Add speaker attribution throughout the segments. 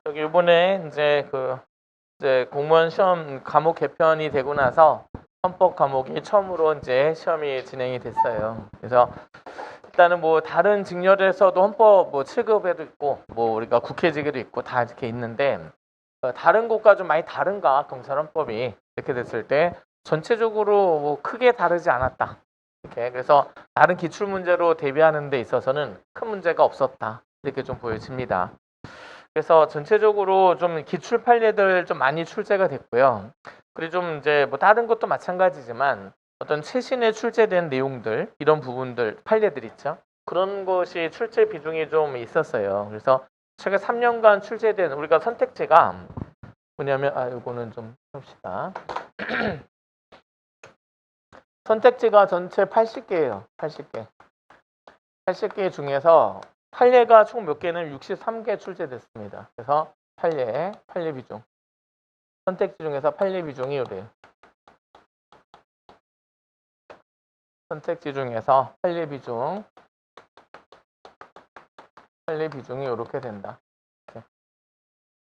Speaker 1: 여기 이번에 이제 공무원 시험 과목 개편이 되고 나서 헌법 과목이 처음으로 이제 시험이 진행이 됐어요. 그래서 일단은 뭐 다른 직렬에서도 헌법 뭐 7급에도 있고 뭐 우리가 국회직에도 있고 다 이렇게 있는데 다른 곳과 좀 많이 다른가 검찰헌법이 이렇게 됐을 때 전체적으로 뭐 크게 다르지 않았다. 이렇게 그래서 다른 기출 문제로 대비하는 데 있어서는 큰 문제가 없었다. 이렇게 좀 보여집니다. 그래서 전체적으로 좀 기출 판례들 좀 많이 출제가 됐고요. 그리고 좀 이제 뭐 다른 것도 마찬가지지만 어떤 최신에 출제된 내용들 이런 부분들 판례들 있죠. 그런 것이 출제 비중이 좀 있었어요. 그래서 최근 3년간 출제된 우리가 선택지가 뭐냐면 이거는 좀 봅시다. 선택지가 전체 80개예요. 80개. 80개 중에서 판례가 총 몇 개는 63개 출제됐습니다. 그래서 판례 비중. 선택지 중에서 판례 비중이 이래요. 선택지 중에서 판례 비중이 이렇게 된다. 이렇게.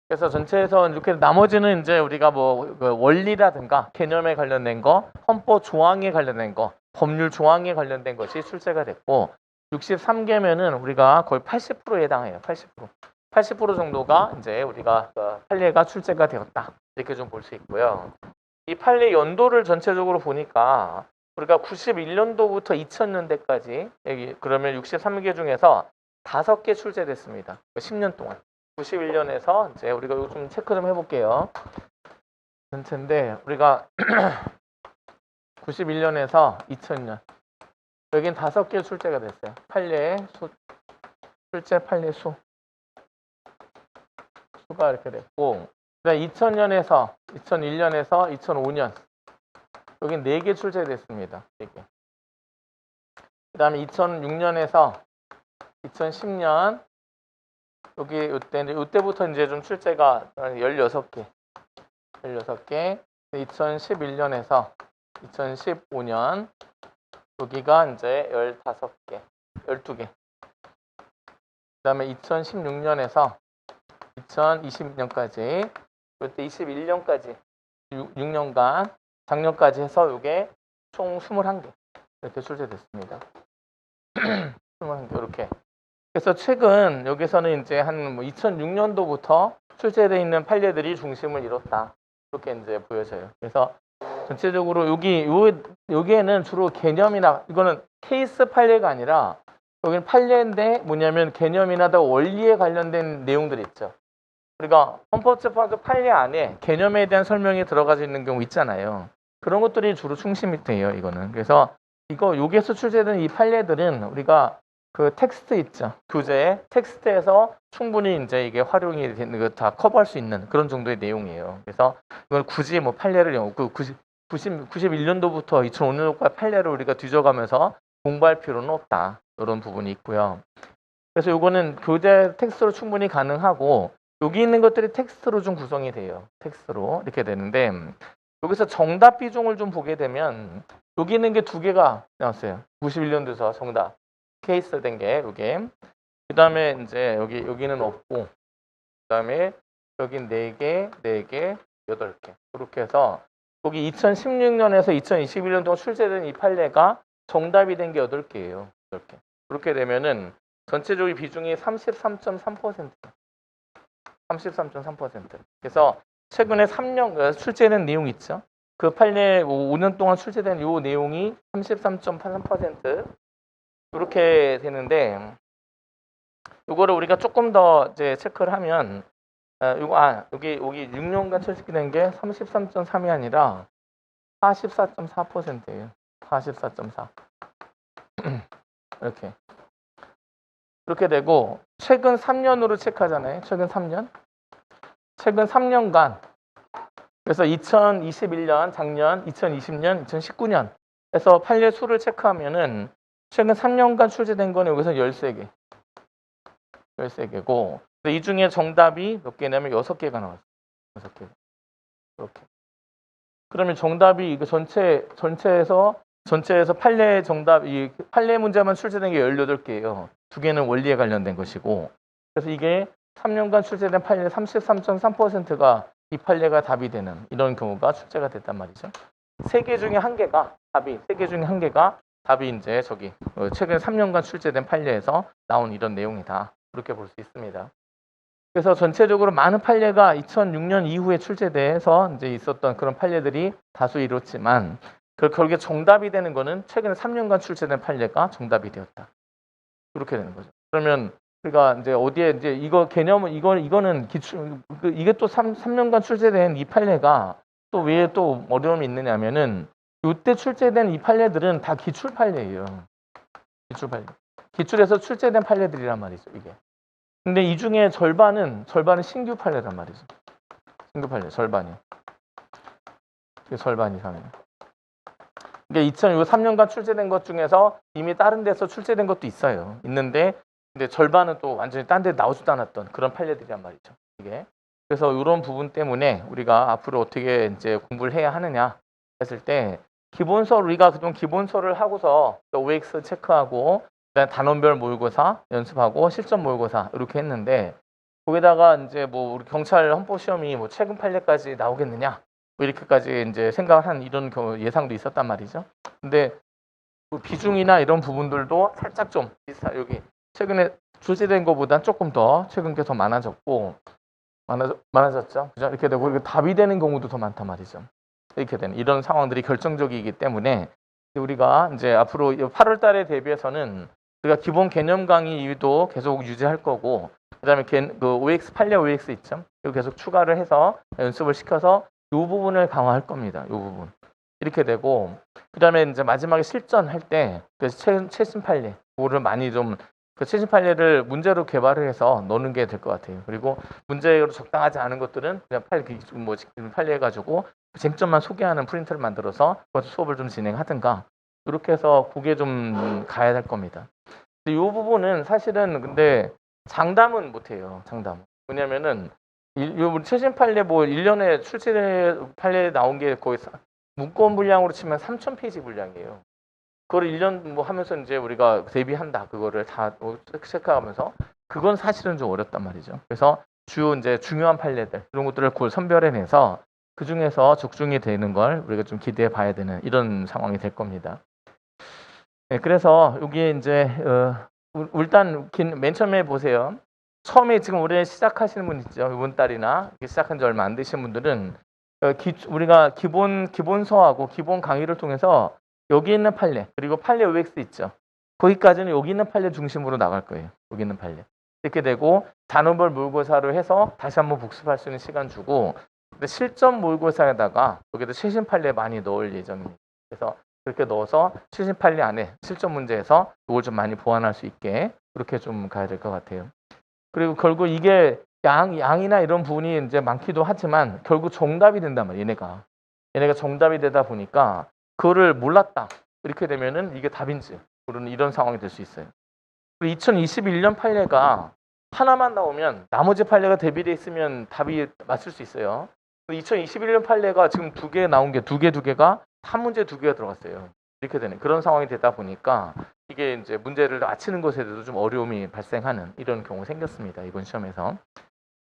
Speaker 1: 그래서 전체에서 이렇게 나머지는 이제 우리가 뭐 원리라든가 개념에 관련된 거, 헌법 조항에 관련된 거, 법률 조항에 관련된 것이 출제가 됐고 63개면은 우리가 거의 80%에 해당해요. 80%. 80% 정도가 이제 우리가 판례가 출제가 되었다. 이렇게 좀 볼 수 있고요. 이 판례 연도를 전체적으로 보니까 우리가 91년도부터 2000년대까지 여기 그러면 63개 중에서 5개 출제됐습니다. 10년 동안. 91년에서 이제 우리가 이거 좀 체크 좀 해볼게요. 전체인데 우리가 91년에서 2000년 여긴 5개 출제가 됐어요. 판례 수 출제 판례 수가 이렇게 됐고 2000년에서 2001년에서 2005년 여긴 4개 출제됐습니다. 4개. 그 다음에 2006년에서 2010년 여기 이때부터 이제 좀 출제가 16개 2011년에서 2015년 여기가 이제 15개 12개 그 다음에 2016년에서 2020년까지 이때 21년까지 6년간 작년까지 해서 이게 총 21개 이렇게 출제됐습니다. 21개 이렇게. 그래서 최근 여기서는 이제 한 2006년도부터 출제되어 있는 판례들이 중심을 이뤘다. 이렇게 이제 보여져요. 그래서 전체적으로 여기에는 주로 개념이나 이거는 케이스 판례가 아니라 여기는 판례인데 뭐냐면 개념이나 원리에 관련된 내용들이 있죠. 우리가 헌법재판소 판례 안에 개념에 대한 설명이 들어가 있는 경우 있잖아요. 그런 것들이 주로 중심이 돼요. 이거는. 그래서 여기에서 출제된 이 판례들은 우리가 그 텍스트 있죠. 교재 텍스트에서 충분히 이제 이게 활용이 되는 거 다 커버할 수 있는 그런 정도의 내용이에요. 그래서 이걸 굳이 뭐 판례를 91년도부터 2005년도까지 판례를 우리가 뒤져가면서 공부할 필요는 없다. 이런 부분이 있고요. 그래서 이거는 교재 텍스트로 충분히 가능하고 여기 있는 것들이 텍스트로 좀 구성이 돼요. 텍스트로 이렇게 되는데 여기서 정답 비중을 좀 보게 되면 여기 있는 게 2개가 나왔어요. 91년도에서 정답 케이스 된 게 이게 그 다음에 이제 여기는 없고 그 다음에 여긴 4개 8개 그렇게 해서 여기 2016년에서 2021년 동안 출제된 이 판례가 정답이 된 게 8개예요. 8개. 그렇게 되면은 전체적인 비중이 33.3%. 33.3%. 그래서 최근에 3년 출제된 내용 있죠. 그 판례 5년 동안 출제된 이 내용이 33.83% 이렇게 되는데 이거를 우리가 조금 더 이제 체크를 하면 여기 6년간 출제된 게 33.3이 아니라 44.4%예요. 44.4. 이렇게 되고 최근 3년으로 체크하잖아요. 최근 3년. 최근 3년간 그래서 2021년 작년, 2020년, 2019년에서 판례 수를 체크하면은 최근 3년간 출제된 건 여기서 13개. 13개고 이 중에 정답이 몇 개냐면 6개가 나왔어요. 6개. 이렇게. 그러면 정답이 이거 전체에서 판례 정답 이 판례 문제만 출제된 게 18개예요. 2개는 원리에 관련된 것이고. 그래서 이게 3년간 출제된 판례 33.3%가 이 판례가 답이 되는 이런 경우가 출제가 됐단 말이죠. 3개 중에 1개가 답이, 3개 중에 1개가 답이 이제 저기 최근 3년간 출제된 판례에서 나온 이런 내용이다. 그렇게 볼 수 있습니다. 그래서 전체적으로 많은 판례가 2006년 이후에 출제돼서 이제 있었던 그런 판례들이 다수 이뤘지만 결국에 정답이 되는 거는 최근 3년간 출제된 판례가 정답이 되었다. 그렇게 되는 거죠. 그러면 우리가 이제 어디에 이제 이거 개념은 이거는 기출 이게 또 3년간 출제된 이 판례가 또 왜 또 어려움이 있느냐면은 이때 출제된 이 판례들은 다 기출 판례예요. 기출 판례. 기출에서 출제된 판례들이란 말이죠, 이게. 근데 이 중에 절반은 신규 판례란 말이죠. 신규 판례 절반이. 이게 절반 이상이에요. 이게 2003년간 출제된 것 중에서 이미 다른 데서 출제된 것도 있어요. 있는데 근데 절반은 또 완전히 딴 데 나오지도 않았던 그런 판례들이란 말이죠. 이게. 그래서 이런 부분 때문에 우리가 앞으로 어떻게 이제 공부를 해야 하느냐 했을 때 기본서 우리가 그동 기본서를 하고서 OX 체크하고 그다음 단원별 모의고사 연습하고 실전 모의고사 이렇게 했는데 거기다가 이제 뭐 우리 경찰 헌법 시험이 뭐 최근 판례까지 나오겠느냐 뭐 이렇게까지 이제 생각한 이런 예상도 있었단 말이죠. 근데 그 비중이나 이런 부분들도 살짝 좀 비슷하 여기 최근에 출제된 것보다 조금 더 최근 게 더 많아졌고 많아졌죠. 그죠? 이렇게 되고 이게 답이 되는 경우도 더 많단 말이죠. 이렇게 되는 이런 상황들이 결정적이기 때문에 우리가 이제 앞으로 8월 달에 대비해서는 우리가 기본 개념 강의도 계속 유지할 거고 그다음에 그 OX 판례 OX 있죠. 이거 계속 추가를 해서 연습을 시켜서 이 부분을 강화할 겁니다. 이 부분. 이렇게 되고 그다음에 이제 마지막에 실전할 때 최신 판례 그거를 많이 좀 그 최신 판례를 문제로 개발을 해서 넣는 게 될 것 같아요. 그리고 문제로 적당하지 않은 것들은 그냥 판례해 가지고 쟁점만 소개하는 프린트를 만들어서 수업을 좀 진행하든가 이렇게 해서 그게 좀 가야 될 겁니다. 근데 이 부분은 사실은 근데 장담은 못 해요. 장담. 왜냐면은 우리 최신 판례 뭐 1년에 출제 판례 나온 게 거의 문건 분량으로 치면 3,000페이지 분량이에요. 그걸 1년 뭐 하면서 이제 우리가 대비한다. 그거를 다 체크하면서 그건 사실은 좀 어렵단 말이죠. 그래서 주요 이제 중요한 판례들 이런 것들을 그걸 선별해내서 그 중에서 적중이 되는 걸 우리가 좀 기대해 봐야 되는 이런 상황이 될 겁니다. 네, 그래서 여기에 이제 일단 맨 처음에 보세요. 처음에 지금 올해 시작하시는 분 있죠. 이번 달이나 시작한 지 얼마 안 되신 분들은 우리가 기본서하고 기본 강의를 통해서 여기 있는 판례 그리고 판례 OX 있죠. 거기까지는 여기 있는 판례 중심으로 나갈 거예요. 여기 있는 판례. 이렇게 되고 단원별 모의고사로 해서 다시 한번 복습할 수 있는 시간 주고 근데 실전 모의고사에다가 여기다 최신 판례 많이 넣을 예정입니다. 그래서 그렇게 넣어서 최신 판례 안에 실전 문제에서 이걸 좀 많이 보완할 수 있게 그렇게 좀 가야 될 것 같아요. 그리고 결국 이게 양이나 이런 부분이 이제 많기도 하지만 결국 정답이 된단 말이에요. 얘네가 정답이 되다 보니까 그거를 몰랐다. 이렇게 되면은 이게 답인지 모르는 이런 상황이 될 수 있어요. 2021년 판례가 하나만 나오면 나머지 판례가 대비돼 있으면 답이 맞출 수 있어요. 2021년 판례가 지금 2개 나온 게 두 개가 한 문제 2개가 들어갔어요. 이렇게 되는 그런 상황이 되다 보니까 이게 이제 문제를 맞히는 것에 대해서 좀 어려움이 발생하는 이런 경우 생겼습니다. 이번 시험에서.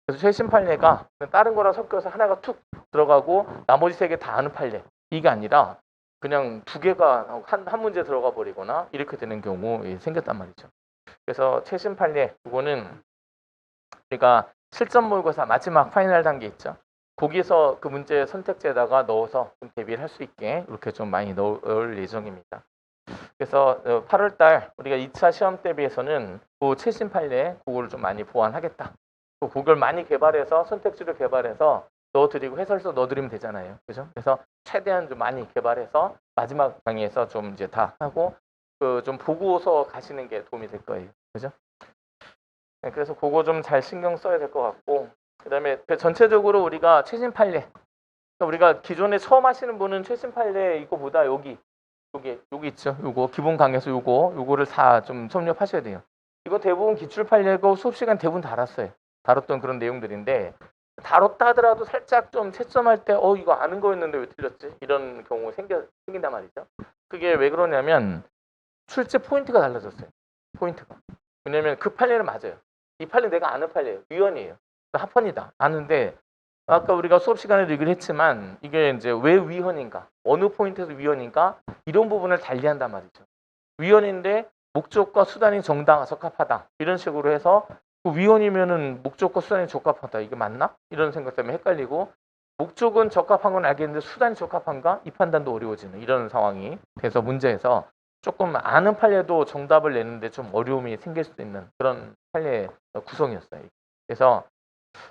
Speaker 1: 그래서 최신 판례가 다른 거랑 섞여서 하나가 툭 들어가고 나머지 3개 다 아는 판례. 이게 아니라 그냥 2개가 한 문제 들어가 버리거나 이렇게 되는 경우 생겼단 말이죠. 그래서 최신 판례 그거는 우리가 실전 모의고사 마지막 파이널 단계 있죠. 거기서 그 문제 선택지에다가 넣어서 좀 대비를 할 수 있게 이렇게 좀 많이 넣을 예정입니다. 그래서 8월 달 우리가 2차 시험 대비해서는 그 최신 판례 그거를 좀 많이 보완하겠다. 또 그걸 많이 개발해서 선택지를 개발해서 넣어드리고 해설서 넣어드리면 되잖아요. 그죠? 그래서 최대한 좀 많이 개발해서 마지막 강의에서 좀 이제 다 하고 그 좀 보고서 가시는 게 도움이 될 거예요. 그죠? 네, 그래서 그거 좀 잘 신경 써야 될 것 같고 그다음에 전체적으로 우리가 최신 판례 우리가 기존에 처음 하시는 분은 최신 판례 이거보다 여기 있죠. 요거 기본 강의에서 요거를 다 좀 섭렵하셔야 돼요. 이거 대부분 기출 판례고 수업 시간 대부분 다뤘던 그런 내용들인데 다뤘다 하더라도 살짝 좀 채점할 때 이거 아는 거였는데 왜 틀렸지? 이런 경우 생긴단 말이죠. 그게 왜 그러냐면 출제 포인트가 달라졌어요. 포인트가. 왜냐면 그 판례는 맞아요. 이 판례 내가 아는 판례예요. 위헌이에요. 합헌이다. 아는데 아까 우리가 수업 시간에도 얘기를 했지만 이게 이제 왜 위헌인가? 어느 포인트에서 위헌인가? 이런 부분을 달리한단 말이죠. 위헌인데 목적과 수단이 적합하다. 이런 식으로 해서 그 위헌이면은 목적과 수단이 적합하다. 이게 맞나? 이런 생각 때문에 헷갈리고 목적은 적합한 건 알겠는데 수단이 적합한가? 이 판단도 어려워지는 이런 상황이 돼서 문제에서 조금 아는 판례도 정답을 내는데 좀 어려움이 생길 수도 있는 그런 판례 구성이었어요. 그래서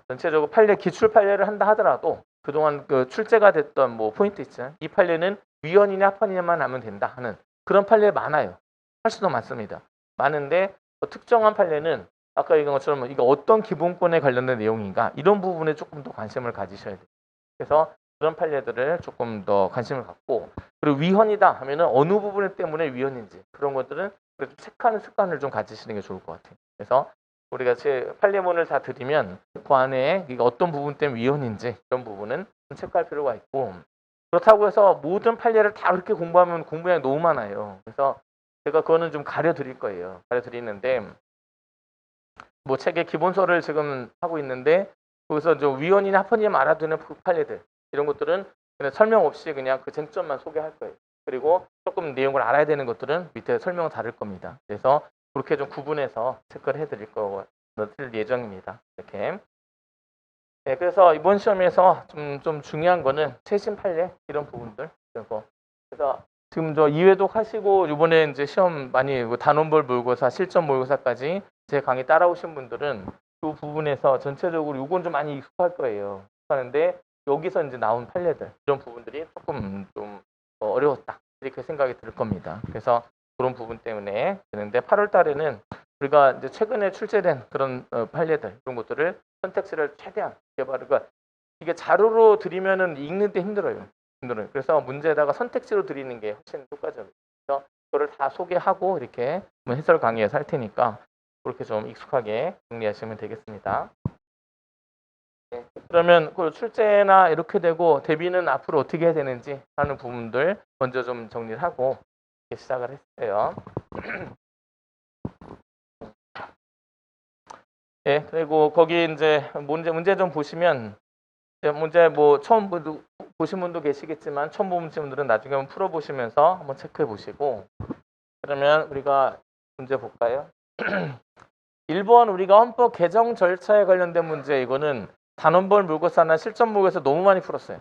Speaker 1: 전체적으로 판례 기출 판례를 한다 하더라도 그동안 그 출제가 됐던 뭐 포인트 있잖아요. 이 판례는 위헌이냐 합헌이냐만 하면 된다 하는 그런 판례 많아요. 훨씬 더 많습니다. 많은데 특정한 판례는 아까 얘기한 것처럼 이거 어떤 기본권에 관련된 내용인가 이런 부분에 조금 더 관심을 가지셔야 돼요. 그래서 그런 판례들을 조금 더 관심을 갖고 그리고 위헌이다 하면은 어느 부분 때문에 위헌인지 그런 것들은 그래도 체크하는 습관을 좀 가지시는 게 좋을 것 같아요. 그래서 우리가 제 판례문을 다 드리면 그 안에 이게 어떤 부분 때문에 위헌인지 이런 부분은 좀 체크할 필요가 있고 그렇다고 해서 모든 판례를 다 그렇게 공부하면 공부량이 너무 많아요. 그래서 제가 그거는 좀 가려 드릴 거예요. 가려 드리는데 뭐 책의 기본서를 지금 하고 있는데 거기서 좀 위헌이나 합헌이냐 알아두는 판례들 이런 것들은 그냥 설명 없이 그냥 그 쟁점만 소개할 거예요. 그리고 조금 내용을 알아야 되는 것들은 밑에 설명은 다를 겁니다. 그래서 그렇게 좀 구분해서 체크를 해드릴 거고 드릴 예정입니다. 이렇게. 네, 그래서 이번 시험에서 좀 중요한 거는 최신 판례 이런 부분들. 그래서 지금 저 2회독 하시고 이번에 이제 시험 많이 단원벌 모의고사, 실전 모의고사까지 제 강의 따라오신 분들은 이 부분에서 전체적으로 이건 좀 많이 익숙할 거예요. 하는데 여기서 이제 나온 판례들 이런 부분들이 조금 좀 어려웠다 이렇게 생각이 들 겁니다. 그래서 그런 부분 때문에 되는데 8월 달에는 우리가 이제 최근에 출제된 그런 판례들 이런 것들을 선택지를 최대한 개발을 그러니까 이게 자료로 드리면은 읽는 데 힘들어요. 그래서 문제에다가 선택지로 드리는 게 훨씬 효과적이에요. 그래서 그거를 다 소개하고 이렇게 해설 강의에서 할 테니까 그렇게 좀 익숙하게 정리하시면 되겠습니다. 네, 그러면 그 출제나 이렇게 되고 대비는 앞으로 어떻게 해야 되는지 하는 부분들 먼저 좀 정리를 하고 시작을 했어요. 예, 그리고 거기 이제 문제 좀 보시면 문제 뭐 처음 보신 분도 계시겠지만 처음 보신 분들은 나중에 한번 풀어보시면서 한번 체크해 보시고 그러면 우리가 문제 볼까요? 1번 우리가 헌법 개정 절차에 관련된 문제 이거는 단원벌 모의고사나 실전 모의고사에서 너무 많이 풀었어요.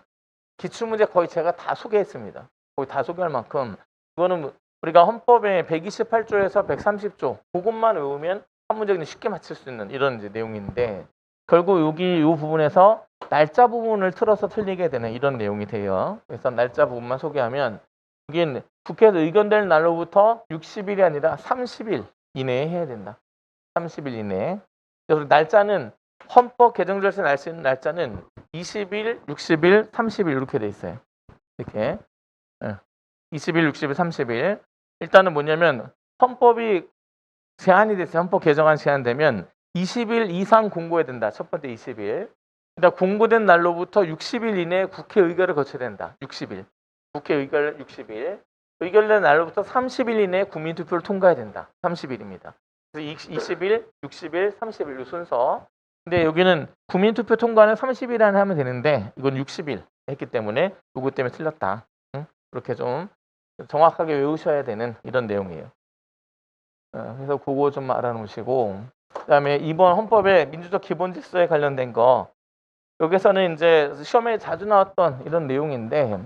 Speaker 1: 기출문제 거의 제가 다 소개했습니다. 거의 다 소개할 만큼 이거는 우리가 헌법의 128조에서 130조 그것만 외우면 한 문제 그냥 쉽게 맞출 수 있는 이런 이제 내용인데 결국 여기 이 부분에서 날짜 부분을 틀어서 틀리게 되는 이런 내용이 돼요. 그래서 날짜 부분만 소개하면 이게 국회에서 의견될 날로부터 60일이 아니라 30일 이내에 해야 된다. 30일 이내에. 그래서 날짜는 헌법 개정 절차 날짜는 20일, 60일, 30일 이렇게 돼 있어요. 이렇게 20일, 60일, 30일. 일단은 뭐냐면 헌법이 제한이 됐어요. 헌법 개정안 제한되면 20일 이상 공고해야 된다. 첫 번째 20일. 그러니까 공고된 날로부터 60일 이내에 국회 의결을 거쳐야 된다. 60일. 국회 의결 60일. 의결된 날로부터 30일 이내에 국민투표를 통과해야 된다. 30일입니다. 그래서 20일, 60일, 30일 이 순서. 근데 여기는 국민투표 통과는 30일 안에 하면 되는데 이건 60일 했기 때문에 요거 때문에 틀렸다. 그렇게 좀 정확하게 외우셔야 되는 이런 내용이에요. 그래서 그거 좀 알아놓으시고 그다음에 이번 헌법의 민주적 기본 질서에 관련된 거 여기서는 이제 시험에 자주 나왔던 이런 내용인데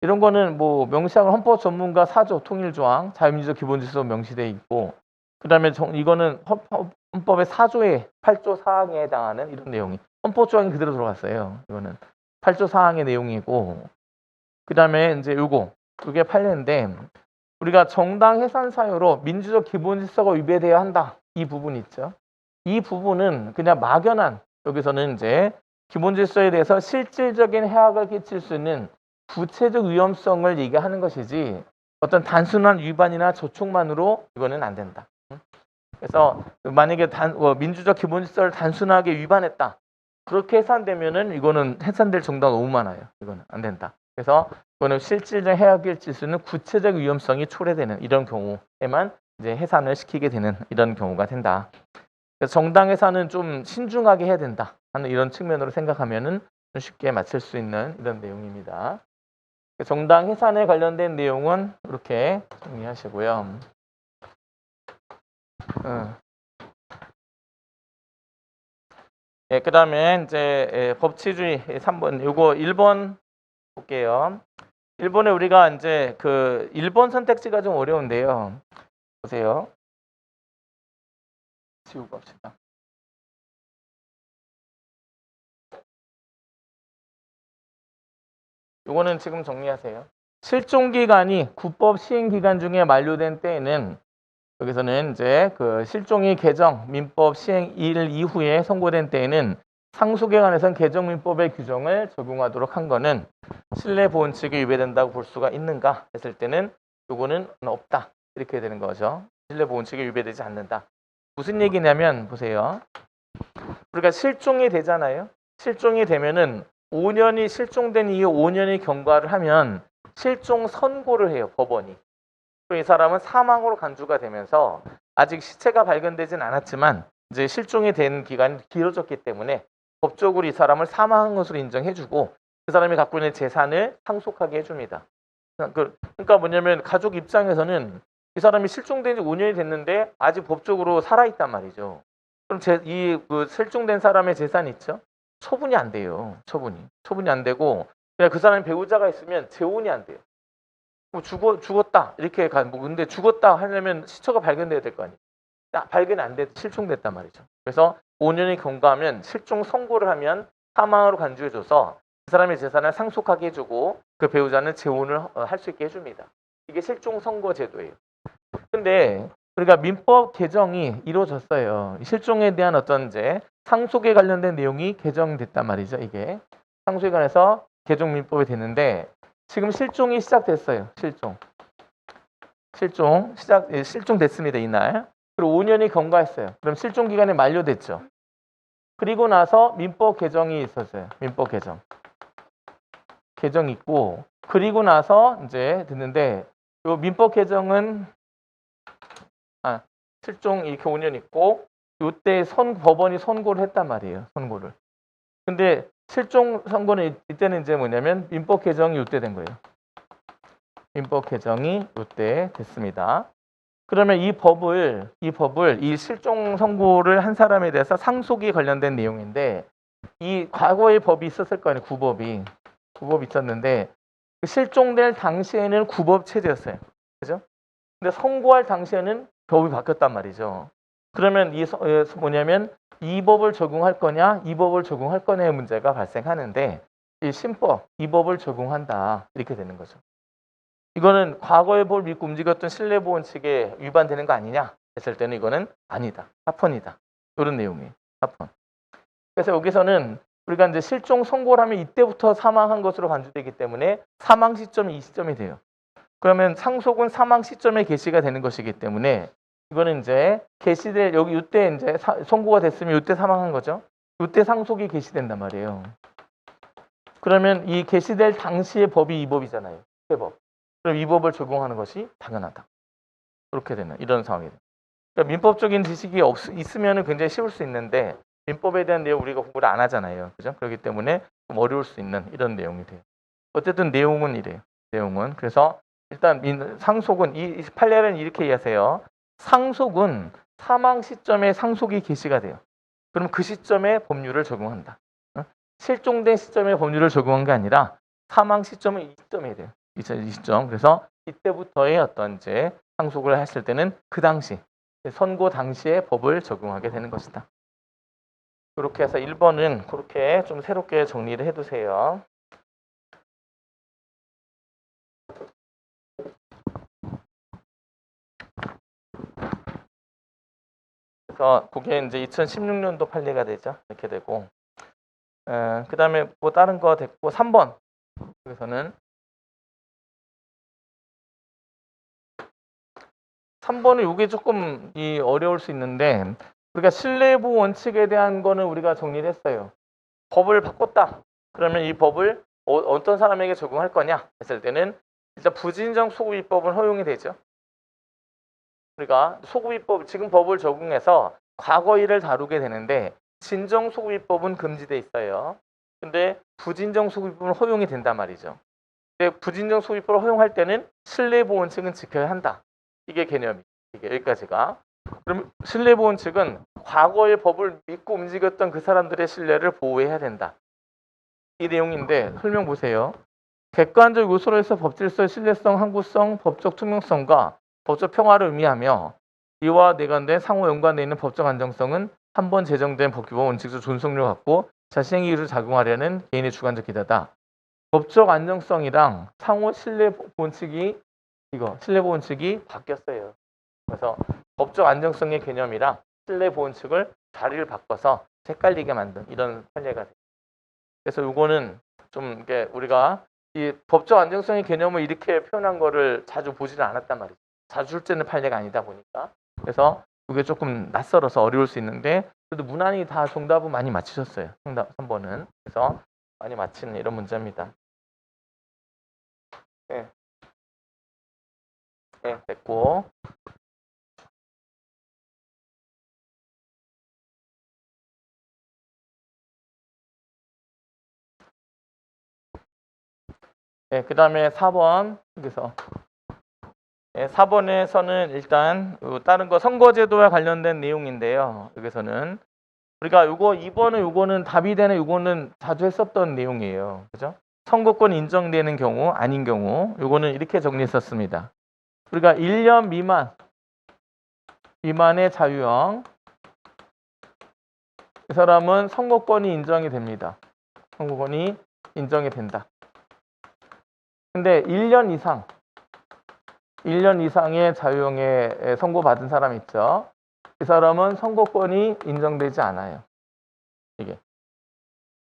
Speaker 1: 이런 거는 뭐 명시하고 헌법 전문가 4조 통일조항 자유민주적 기본 질서 명시돼 있고 그다음에 이거는 헌법의 4조의 8조 사항에 해당하는 이런 내용이 헌법 조항이 그대로 들어갔어요. 이거는 8조 사항의 내용이고 그다음에 이제 이게 판례인데 우리가 정당 해산 사유로 민주적 기본 질서가 위배되어야 한다. 이 부분 있죠. 이 부분은 그냥 막연한 여기서는 이제 기본 질서에 대해서 실질적인 해악을 끼칠 수 있는 구체적 위험성을 얘기하는 것이지 어떤 단순한 위반이나 저촉만으로 이거는 안 된다. 그래서 만약에 민주적 기본 질서를 단순하게 위반했다. 그렇게 해산되면은 이거는 해산될 정도가 너무 많아요. 이거는 안 된다. 그래서 이거는 실질적 해악을 끼칠 수 있는 구체적 위험성이 초래되는 이런 경우에만 이제 해산을 시키게 되는 이런 경우가 된다. 그래서 정당회사는 좀 신중하게 해야 된다 하는 이런 측면으로 생각하면은 좀 쉽게 맞출 수 있는 이런 내용입니다. 정당해산에 관련된 내용은 이렇게 정리하시고요. 그 다음에 이제 법치주의 3번, 요거 1번 볼게요. 1번에 우리가 이제 그 1번 선택지가 좀 어려운데요. 보세요. 지우고 갑시다. 요거는 지금 정리하세요. 실종기간이 국법 시행기간 중에 만료된 때에는 여기서는 이제 그 실종이 개정 민법 시행일 이후에 선고된 때에는 상속에 관해서는 개정민법의 규정을 적용하도록 한 거는 신뢰보훈칙이 위배된다고 볼 수가 있는가 했을 때는 요거는 없다 이렇게 되는 거죠. 신뢰보훈칙이 위배되지 않는다. 무슨 얘기냐면 보세요. 우리가 실종이 되잖아요. 실종이 되면은 5년이 실종된 이후 5년이 경과를 하면 실종 선고를 해요. 법원이. 이 사람은 사망으로 간주가 되면서 아직 시체가 발견되진 않았지만 이제 실종이 된 기간이 길어졌기 때문에 법적으로 이 사람을 사망한 것으로 인정해주고 그 사람이 갖고 있는 재산을 상속하게 해줍니다. 그러니까 뭐냐면 가족 입장에서는 이 사람이 실종된 지 5년이 됐는데 아직 법적으로 살아있단 말이죠. 그럼 그 실종된 사람의 재산 있죠? 처분이 안 돼요. 처분이 안 되고 그냥 그 사람의 배우자가 있으면 재혼이 안 돼요. 뭐 죽었다 이렇게 뭐 근데 죽었다 하려면 시초가 발견돼야 될 거 아니에요. 발견이 안 돼 실종됐단 말이죠. 그래서 5년이 경과하면 실종 선고를 하면 사망으로 간주해줘서 그 사람의 재산을 상속하게 해주고 그 배우자는 재혼을 할 수 있게 해줍니다. 이게 실종 선고 제도예요. 근데 우리가 민법 개정이 이루어졌어요. 실종에 대한 어떤 이제 상속에 관련된 내용이 개정됐단 말이죠. 이게 상속에 관해서 개정 민법이 됐는데 지금 실종이 시작됐어요. 실종됐습니다. 이날. 그리고 5년이 경과했어요. 그럼 실종 기간이 만료됐죠. 그리고 나서 민법 개정이 있었어요. 민법 개정 있고 그리고 나서 이제 됐는데 요 민법 개정은 실종 이렇게 5년 있고 요때 법원이 선고를 했단 말이에요. 선고를. 근데 실종 선고는 이때는 이제 뭐냐면 민법 개정이 요때 된 거예요. 민법 개정이 요때 됐습니다. 그러면 이 법을 이 실종 선고를 한 사람에 대해서 상속이 관련된 내용인데 이 과거의 법이 있었을 거 아니에요. 구법이 있었는데 실종될 당시에는 구법 체제였어요. 그죠? 근데 선고할 당시에는 법이 바뀌었단 말이죠. 그러면 뭐냐면 이 법을 적용할 거냐, 이 법을 적용할 거냐의 문제가 발생하는데 이 신법, 이 법을 적용한다 이렇게 되는 거죠. 이거는 과거의 법을 믿고 움직였던 신뢰보훈칙에 위반되는 거 아니냐 했을 때는 이거는 아니다. 사펀이다. 이런 내용이에요. 사펀. 그래서 여기서는 우리가 이제 실종 선고를 하면 이때부터 사망한 것으로 간주되기 때문에 사망 시점이 이 시점이 돼요. 그러면 상속은 사망 시점에 개시가 되는 것이기 때문에 이거는 이제 개시될 여기 이때 이제 선고가 됐으면 이때 사망한 거죠. 이때 상속이 개시된단 말이에요. 그러면 이 개시될 당시의 법이 이 법이잖아요. 폐법. 그럼 이 법을 적용하는 것이 당연하다. 그렇게 되는 이런 상황이 돼요. 그러니까 민법적인 지식이 있으면 굉장히 쉬울 수 있는데 민법에 대한 내용 우리가 공부를 안 하잖아요. 그죠? 그렇기 때문에 좀 어려울 수 있는 이런 내용이 돼요. 어쨌든 내용은 이래요. 내용은. 그래서 일단 상속은 이 판례는 이렇게 이해하세요. 상속은 사망 시점에 상속이 개시가 돼요. 그럼 그 시점에 법률을 적용한다. 실종된 시점에 법률을 적용한 게 아니라 사망 시점은 이 시점이 돼요. 이 시점. 그래서 이때부터의 어떤 이제 상속을 했을 때는 그 당시 선고 당시에 법을 적용하게 되는 것이다. 그렇게 해서 1번은 그렇게 좀 새롭게 정리를 해두세요. 그래서 그게 이제 2016년도 판례가 되죠. 이렇게 되고 그 다음에 뭐 다른 거 됐고 3번 여기서는 3번은 이게 조금 어려울 수 있는데 우리가 신뢰보호 원칙에 대한 거는 우리가 정리를 했어요. 법을 바꿨다. 그러면 이 법을 어떤 사람에게 적용할 거냐 했을 때는 일단 부진정 소급입법은 허용이 되죠. 우리가 소급입법 지금 법을 적용해서 과거 일을 다루게 되는데 진정소급입법은 금지돼 있어요. 근데 부진정소급입법은 허용이 된단 말이죠. 근데 부진정소급입법을 허용할 때는 신뢰보온 측은 지켜야 한다. 이게 개념이. 이게 여기까지가. 그럼 신뢰보온 측은 과거의 법을 믿고 움직였던 그 사람들의 신뢰를 보호해야 된다. 이 내용인데 설명 보세요. 객관적 요소로서 법질서의 신뢰성, 항구성, 법적 투명성과 법적 평화를 의미하며 이와 내관된 상호 연관되어 있는 법적 안정성은 한 번 제정된 법규와 원칙적 존속력을 갖고 자신의 이유를 작용하려는 개인의 주관적 기대다. 법적 안정성이랑 상호 신뢰 본칙이 신뢰 본칙이 바뀌었어요. 그래서 법적 안정성의 개념이랑 신뢰 본칙을 자리를 바꿔서 헷갈리게 만든 이런 판례가 돼요. 그래서 이거는 좀 이게 우리가 이 법적 안정성의 개념을 이렇게 표현한 거를 자주 보지는 않았단 말이죠. 자주 출제는 판례가 아니다 보니까. 그래서 이게 조금 낯설어서 어려울 수 있는데 그래도 무난히 다 정답은 많이 맞히셨어요. 정답 3번은. 그래서 많이 맞히는 이런 문제입니다. 네. 네, 됐고. 네, 그 다음에 4번. 여기서. 네, 4번에서는 일단 다른 거 선거제도와 관련된 내용인데요. 여기서는 우리가 요거 2번은 요거는 답이 되는 요거는 자주 했었던 내용이에요. 그죠? 선거권 인정되는 경우 아닌 경우 요거는 이렇게 정리했었습니다. 우리가 1년 미만의 자유형 이 사람은 선거권이 인정이 됩니다. 선거권이 인정이 된다. 근데 1년 이상의 자유형에 선고받은 사람 있죠. 이 사람은 선거권이 인정되지 않아요. 이게.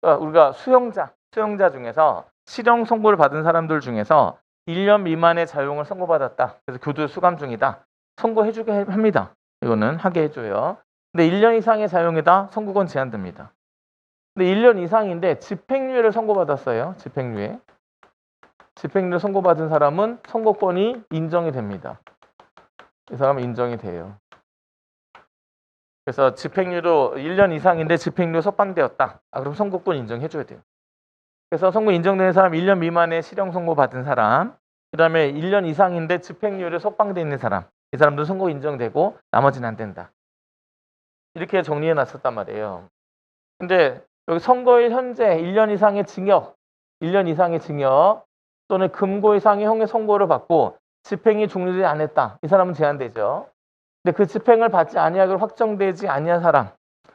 Speaker 1: 그러니까 우리가 수용자 중에서 실형 선고를 받은 사람들 중에서 1년 미만의 자유형을 선고받았다. 그래서 교도 수감 중이다. 선고해주게 합니다. 이거는 하게 해줘요. 근데 1년 이상의 자유형이다. 선고권 제한됩니다. 근데 1년 이상인데 집행유예를 선고받았어요. 집행유예 선고받은 사람은 선고권이 인정이 됩니다. 이 사람은 인정이 돼요. 그래서 집행유예로 1년 이상인데 집행유예 석방되었다. 그럼 선고권 인정해줘야 돼요. 그래서 선고 인정되는 사람 1년 미만의 실형 선고받은 사람, 그 다음에 1년 이상인데 집행유예로 석방되어 있는 사람, 이 사람도 선고 인정되고 나머지는 안 된다. 이렇게 정리해 놨었단 말이에요. 근데 여기 선고일 현재 1년 이상의 징역 또는 금고 이상의 형의 선고를 받고 집행이 종료되지 않았다. 이 사람은 제한되죠. 근데 그 집행을 받지 아니하기로 확정되지 아니한 사람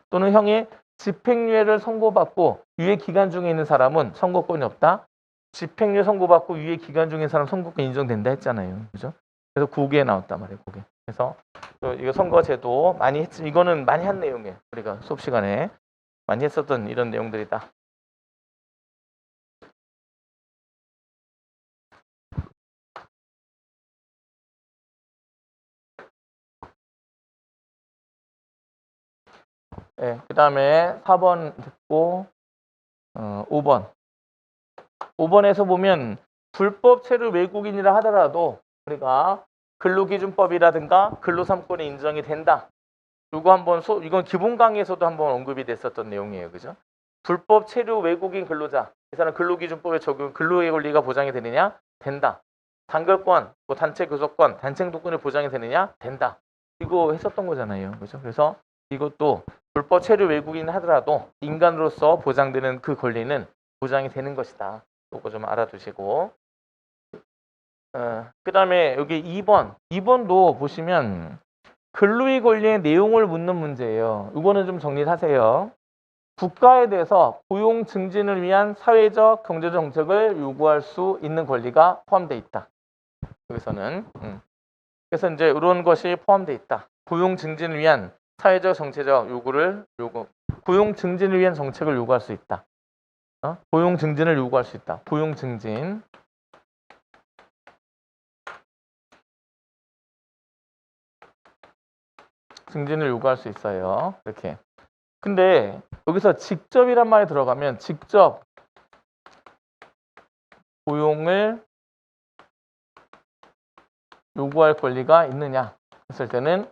Speaker 1: 또는 형의 집행유예를 선고받고 유예 기간 중에 있는 사람은 선고권이 없다. 집행유예 선고받고 유예 기간 중에 있는 사람 선고권 인정된다 했잖아요. 그죠? 그래서 9개에 나왔단 말이에요. 9개. 그래서 이거 선거제도 많이 했지. 이거는 많이 한 내용이에요. 우리가 수업 시간에 많이 했었던 이런 내용들이다. 네, 그 다음에 4번 듣고 5번. 5번에서 보면 불법 체류 외국인이라 하더라도 우리가 근로기준법이라든가 근로삼권이 인정이 된다. 이거 한번 이건 기본 강의에서도 한번 언급이 됐었던 내용이에요. 그죠? 불법 체류 외국인 근로자. 이 사람 근로기준법에 적용 근로의 권리가 보장이 되느냐? 된다. 단결권, 뭐 단체 교섭권, 단체 행동권이 보장이 되느냐? 된다. 이거 했었던 거잖아요. 그죠? 그래서 이것도 불법 체류 외국인 하더라도 인간으로서 보장되는 그 권리는 보장이 되는 것이다. 이거 좀 알아두시고. 그 다음에 여기 2번도 보시면 근로의 권리의 내용을 묻는 문제예요. 이거는 좀 정리하세요. 국가에 대해서 고용 증진을 위한 사회적 경제적 정책을 요구할 수 있는 권리가 포함되어 있다. 여기서는 그래서 이제 이런 것이 포함되어 있다. 고용 증진을 위한 사회적 정책적 고용 증진을 위한 정책을 요구할 수 있다. 고용 증진을 요구할 수 있다. 고용 증진을 요구할 수 있어요. 이렇게. 근데 여기서 직접이란 말이 들어가면 직접 고용을 요구할 권리가 있느냐 했을 때는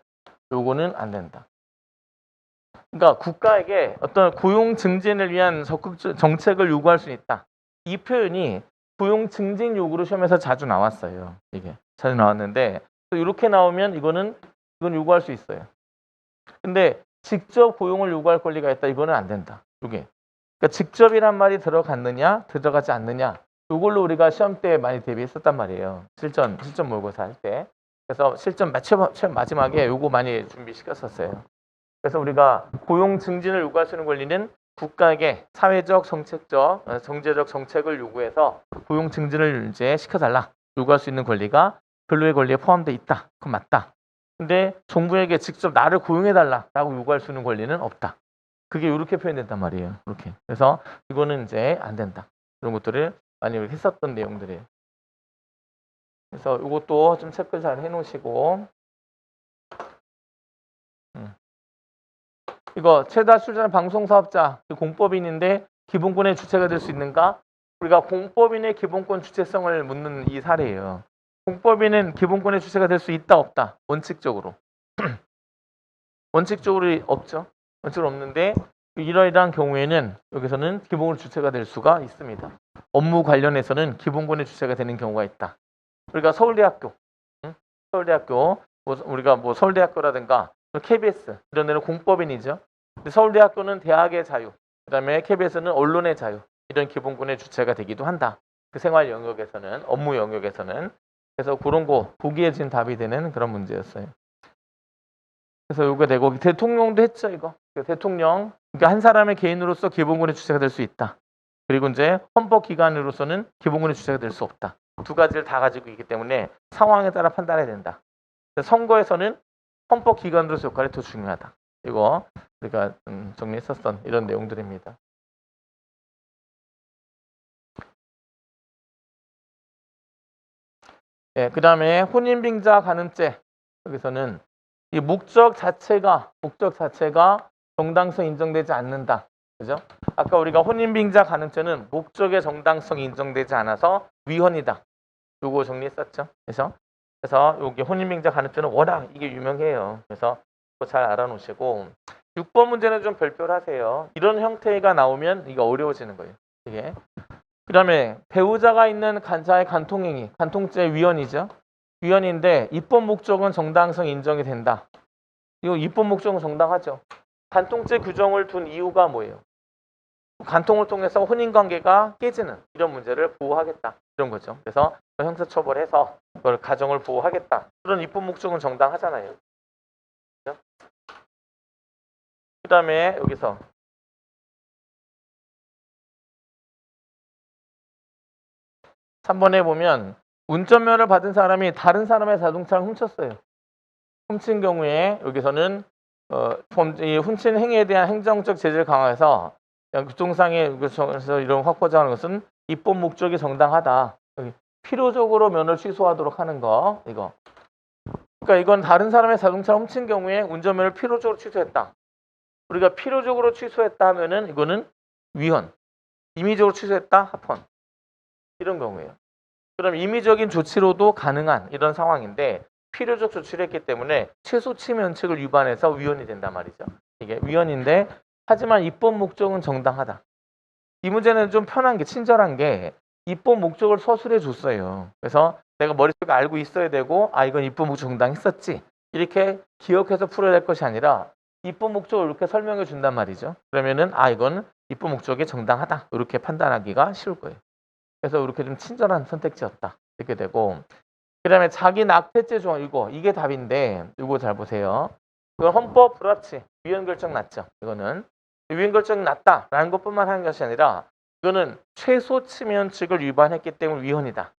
Speaker 1: 요거는 안 된다. 그러니까 국가에게 어떤 고용 증진을 위한 적극 정책을 요구할 수 있다. 이 표현이 고용 증진 요구로 시험에서 자주 나왔어요. 이게 자주 나왔는데 또 이렇게 나오면 이건 요구할 수 있어요. 근데 직접 고용을 요구할 권리가 있다. 이거는 안 된다. 이게 그러니까 직접이란 말이 들어갔느냐 들어가지 않느냐 이걸로 우리가 시험 때 많이 대비했었단 말이에요. 실전 모의고사 할 때. 그래서 실전 마지막에 요거 많이 준비시켰었어요. 그래서 우리가 고용 증진을 요구할 수 있는 권리는 국가에게 사회적, 정책적, 경제적 정책을 요구해서 고용 증진을 이제 시켜달라 요구할 수 있는 권리가 근로의 권리에 포함되어 있다. 그건 맞다. 근데 정부에게 직접 나를 고용해달라라고 요구할 수 있는 권리는 없다. 그게 이렇게 표현된단 말이에요. 이렇게. 그래서 이거는 이제 안 된다. 이런 것들을 많이 했었던 내용들이에요. 그래서 이것도 좀 체크 잘 해놓으시고 이거 최다 출자는 방송사업자 공법인인데 기본권의 주체가 될 수 있는가? 우리가 공법인의 기본권 주체성을 묻는 이 사례예요. 공법인은 기본권의 주체가 될 수 있다 없다? 원칙적으로 원칙적으로 없죠. 원칙적으로 없는데 이러이러한 경우에는 여기서는 기본권 주체가 될 수가 있습니다. 업무 관련해서는 기본권의 주체가 되는 경우가 있다. 우리가 서울대학교 우리가 뭐 서울대학교라든가 KBS 이런 데는 공법인이죠. 근데 서울대학교는 대학의 자유, 그다음에 KBS는 언론의 자유 이런 기본권의 주체가 되기도 한다. 그 생활 영역에서는 업무 영역에서는 그래서 그런 거 보기에 답이 되는 그런 문제였어요. 그래서 요게 되고 대통령도 했죠 이거. 대통령 그러니까 한 사람의 개인으로서 기본권의 주체가 될 수 있다. 그리고 이제 헌법기관으로서는 기본권의 주체가 될 수 없다. 두 가지를 다 가지고 있기 때문에 상황에 따라 판단해야 된다. 선거에서는 헌법기관으로서 역할이 더 중요하다. 이거 우리가 정리했었던 이런 내용들입니다. 네, 그 다음에 혼인빙자 간음죄 여기서는 이 목적 자체가 정당성 인정되지 않는다. 그죠? 아까 우리가 혼인빙자 간음죄는 목적의 정당성이 인정되지 않아서 위헌이다. 요거 정리했었죠. 그래서 여기 혼인빙자 간음죄는 워낙 이게 유명해요. 그래서 잘 알아놓으시고 6번 문제는 좀 별표를 하세요. 이런 형태가 나오면 이게 어려워지는 거예요. 이게. 그 다음에 배우자가 있는 간사의 간통행위, 간통죄 위헌이죠. 위헌인데 입법 목적은 정당성 인정이 된다. 이거 입법 목적은 정당하죠. 간통죄 규정을 둔 이유가 뭐예요? 간통을 통해서 혼인관계가 깨지는 이런 문제를 보호하겠다. 이런 거죠. 그래서 형사처벌해서 그걸 가정을 보호하겠다. 그런 입법 목적은 정당하잖아요. 그렇죠? 그 다음에 여기서 3번에 보면 운전면허를 받은 사람이 다른 사람의 자동차를 훔쳤어요. 훔친 경우에 여기서는 이 훔친 행위에 대한 행정적 제재를 강화해서 교통상의 이런 확보하는 것은 입법 목적이 정당하다. 필요적으로 면허를 취소하도록 하는 거 이거. 그러니까 이건 다른 사람의 자동차를 훔친 경우에 운전면허를 필요적으로 취소했다. 우리가 필요적으로 취소했다 하면은 이거는 위헌. 임의적으로 취소했다 합헌. 이런 경우예요. 그럼 임의적인 조치로도 가능한 이런 상황인데 필요적 조치를 했기 때문에 최소치미 원칙을 위반해서 위헌이 된단 말이죠. 이게 위헌인데 하지만 입법 목적은 정당하다. 이 문제는 좀 편한 게 친절한 게 입법 목적을 서술해 줬어요. 그래서 내가 머릿속에 알고 있어야 되고 이건 입법 목적 정당했었지. 이렇게 기억해서 풀어야 될 것이 아니라 입법 목적을 이렇게 설명해 준단 말이죠. 그러면은 이건 입법 목적이 정당하다. 이렇게 판단하기가 쉬울 거예요. 그래서 이렇게 좀 친절한 선택지였다. 이렇게 되고 그 다음에 자기 낙태죄 조항 이게 답인데 이거 잘 보세요. 이건 헌법 불합치 위헌 결정 났죠. 이거는 위헌 결정 났다라는 것뿐만 하는 것이 아니라 이거는 최소 침해원칙을 위반했기 때문에 위헌이다.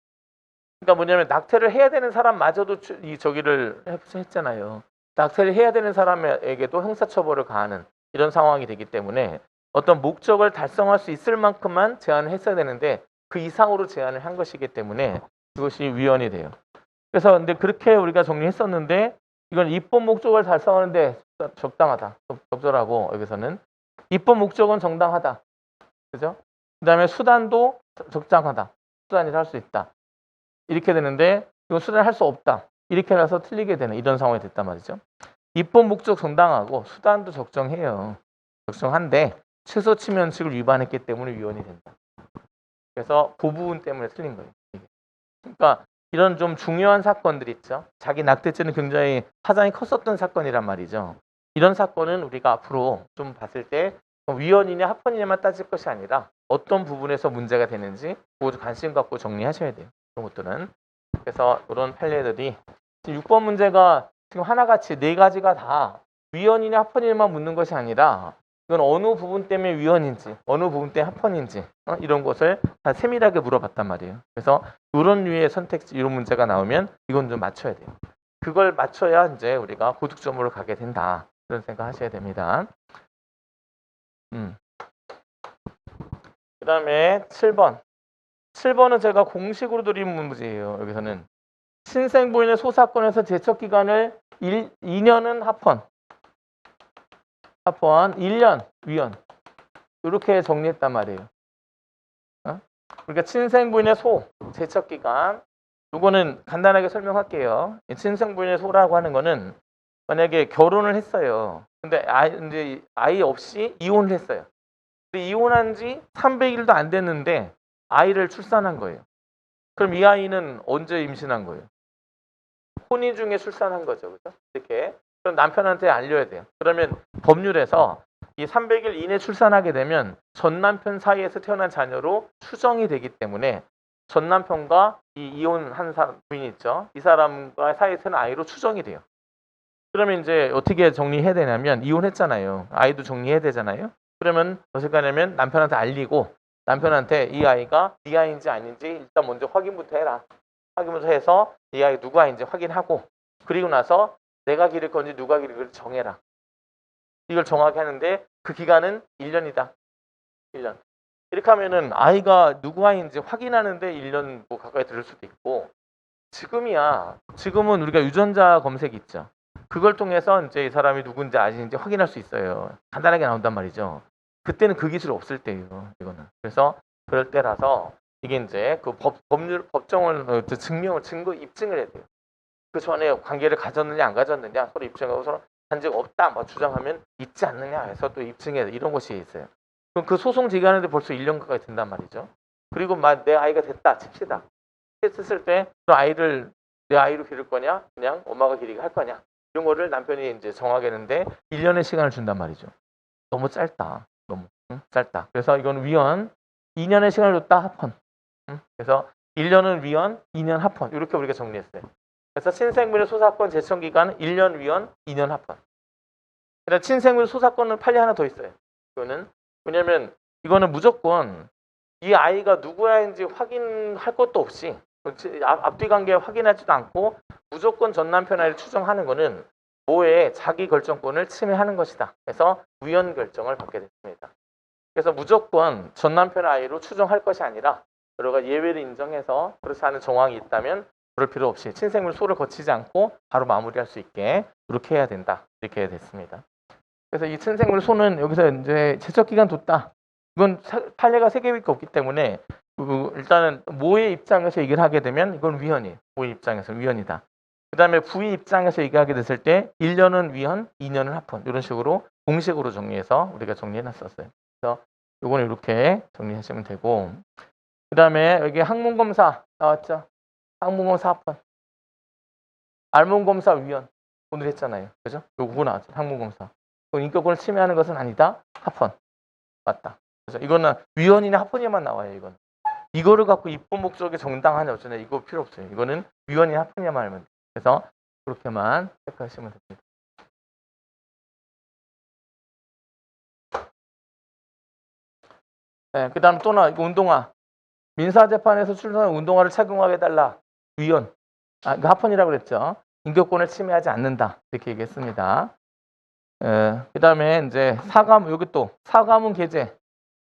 Speaker 1: 그러니까 뭐냐면 낙태를 해야 되는 사람마저도 저기를 했잖아요. 낙태를 해야 되는 사람에게도 형사처벌을 가하는 이런 상황이 되기 때문에 어떤 목적을 달성할 수 있을 만큼만 제한을 했어야 되는데 그 이상으로 제한을 한 것이기 때문에 그것이 위헌이 돼요. 그래서 근데 그렇게 우리가 정리했었는데 이건 입법 목적을 달성하는데 적당하다. 적절하고 여기서는 입법 목적은 정당하다. 그죠? 그다음에 수단도 적당하다. 수단이라 할 수 있다. 이렇게 되는데 이건 수단을 할 수 없다. 이렇게 해서 틀리게 되는 이런 상황이 됐단 말이죠. 입법 목적 정당하고 수단도 적정해요. 적정한데 최소 치면식을 위반했기 때문에 위헌이 된다. 그래서 그 부분 때문에 틀린 거예요. 그러니까 이런 좀 중요한 사건들 있죠. 자기 낙태죄는 굉장히 파장이 컸었던 사건이란 말이죠. 이런 사건은 우리가 앞으로 좀 봤을 때 위헌이냐 합헌이냐만 따질 것이 아니라 어떤 부분에서 문제가 되는지 그거 관심 갖고 정리하셔야 돼요. 그런 것들은. 그래서 이런 판례들이 지금 6번 문제가 지금 하나같이 네 가지가 다 위헌이냐 합헌이냐만 묻는 것이 아니라 이건 어느 부분 때문에 위헌인지 어느 부분 때문에 합헌인지 이런 것을 다 세밀하게 물어봤단 말이에요. 그래서 이런 류의 선택지 이런 문제가 나오면 이건 좀 맞춰야 돼요. 그걸 맞춰야 이제 우리가 고득점으로 가게 된다. 그런 생각 하셔야 됩니다. 그 다음에 7번. 7번은 제가 공식으로 드린 문제예요. 여기서는 신생부인의 소사건에서 제척기간을 2년은 합헌, 1년 위헌 이렇게 정리했단 말이에요. 그러니까 친생부인의 소, 제척기간 이거는 간단하게 설명할게요. 친생부인의 소라고 하는 거는 만약에 결혼을 했어요. 근데 이제 아이 없이 이혼을 했어요. 근데 이혼한 지 300일도 안 됐는데 아이를 출산한 거예요. 그럼 이 아이는 언제 임신한 거예요? 혼인 중에 출산한 거죠. 그죠? 이렇게. 그럼 남편한테 알려야 돼요. 그러면 법률에서 이 300일 이내 출산하게 되면 전 남편 사이에서 태어난 자녀로 추정이 되기 때문에 전 남편과 이 이혼한 부인이 있죠. 이 사람과 사이에서 태어난 아이로 추정이 돼요. 그러면 이제 어떻게 정리해야 되냐면 이혼했잖아요. 아이도 정리해야 되잖아요. 그러면 어떻게 하냐면 남편한테 알리고 남편한테 이 아이가 네 아이인지 아닌지 일단 먼저 확인부터 해라. 확인부터 해서 이 아이 누구 아이인지 확인하고 그리고 나서 내가 기를 건지 누가 기를 건지 정해라. 이걸 정하게 하는데 그 기간은 1년이다. 1년. 이렇게 하면은 아이가 누구 아이인지 확인하는데 1년 뭐 가까이 들을 수도 있고 지금은 우리가 유전자 검색 있죠. 그걸 통해서 이제 이 사람이 누군지 아닌지 확인할 수 있어요. 간단하게 나온단 말이죠. 그때는 그 기술이 없을 때예요. 이거는. 그래서 그럴 때라서 이게 이제 그 법정을 증거 입증을 해야 돼요. 그 전에 관계를 가졌느냐 안 가졌느냐 서로 입증하고 서로 한 적 없다 뭐 주장하면 있지 않느냐 해서 또 입증해야 돼. 이런 것이 있어요. 그럼 그 소송 제기하는데 벌써 1년 가까이 든단 말이죠. 그리고 내 아이가 됐다 칩시다. 했을 때 그 아이를 내 아이로 기를 거냐 그냥 엄마가 기르게 할 거냐 이런 거를 남편이 이제 정하겠는데 1년의 시간을 준단 말이죠. 너무 짧다. 너무 짧다. 그래서 이건 위헌 2년의 시간을 줬다 합헌. 그래서 1년은 위헌 2년 합헌 이렇게 우리가 정리했어요. 그래서 친생부의 소사건 제청기간은 1년 위헌 2년 합헌. 그래서 친생부 소사건은 판례 하나 더 있어요. 이거는 왜냐면 이거는 무조건 이 아이가 누구 아이인지 확인할 것도 없이 앞뒤 관계 확인하지도 않고 무조건 전 남편 아이를 추정하는 것은 모의 자기 결정권을 침해하는 것이다. 그래서 위헌 결정을 받게 됐습니다. 그래서 무조건 전 남편 아이로 추정할 것이 아니라 여러 가지 예외를 인정해서 그렇지 않은 정황이 있다면 그럴 필요 없이 친생물 소를 거치지 않고 바로 마무리할 수 있게 그렇게 해야 된다. 이렇게 됐습니다. 그래서 이 친생물 소는 여기서 이제 제척기간 뒀다. 이건 판례가 3개밖에 없기 때문에 일단은 모의 입장에서 얘기를 하게 되면 이건 위헌이에요. 모의 입장에서 위헌이다. 그 다음에 부의 입장에서 얘기하게 됐을 때 1년은 위헌, 2년은 합헌 이런 식으로 공식으로 정리해서 우리가 정리해놨었어요. 그래서 이거는 이렇게 정리하시면 되고 그 다음에 여기 항문검사 나왔죠. 항문검사 합헌 알문검사 위헌 오늘 했잖아요. 그죠? 요거 나왔죠. 항문검사 인격권을 침해하는 것은 아니다. 합헌 맞다. 그래서 이거는 위헌이나 합헌이만 나와요. 이건 이거를 갖고 입법 목적이 정당하냐 어쩌냐 이거 필요 없어요. 이거는 위헌이나 합헌이야만 알면 돼요. 그래서 그렇게만 체크하시면 됩니다. 네, 그 다음 또 이거 운동화 민사재판에서 출석한 운동화를 착용하게 해달라. 위헌 이거 합헌이라고 그랬죠. 인격권을 침해하지 않는다 이렇게 얘기했습니다. 그 다음에 이제 사과문 여기 또 사과문 게재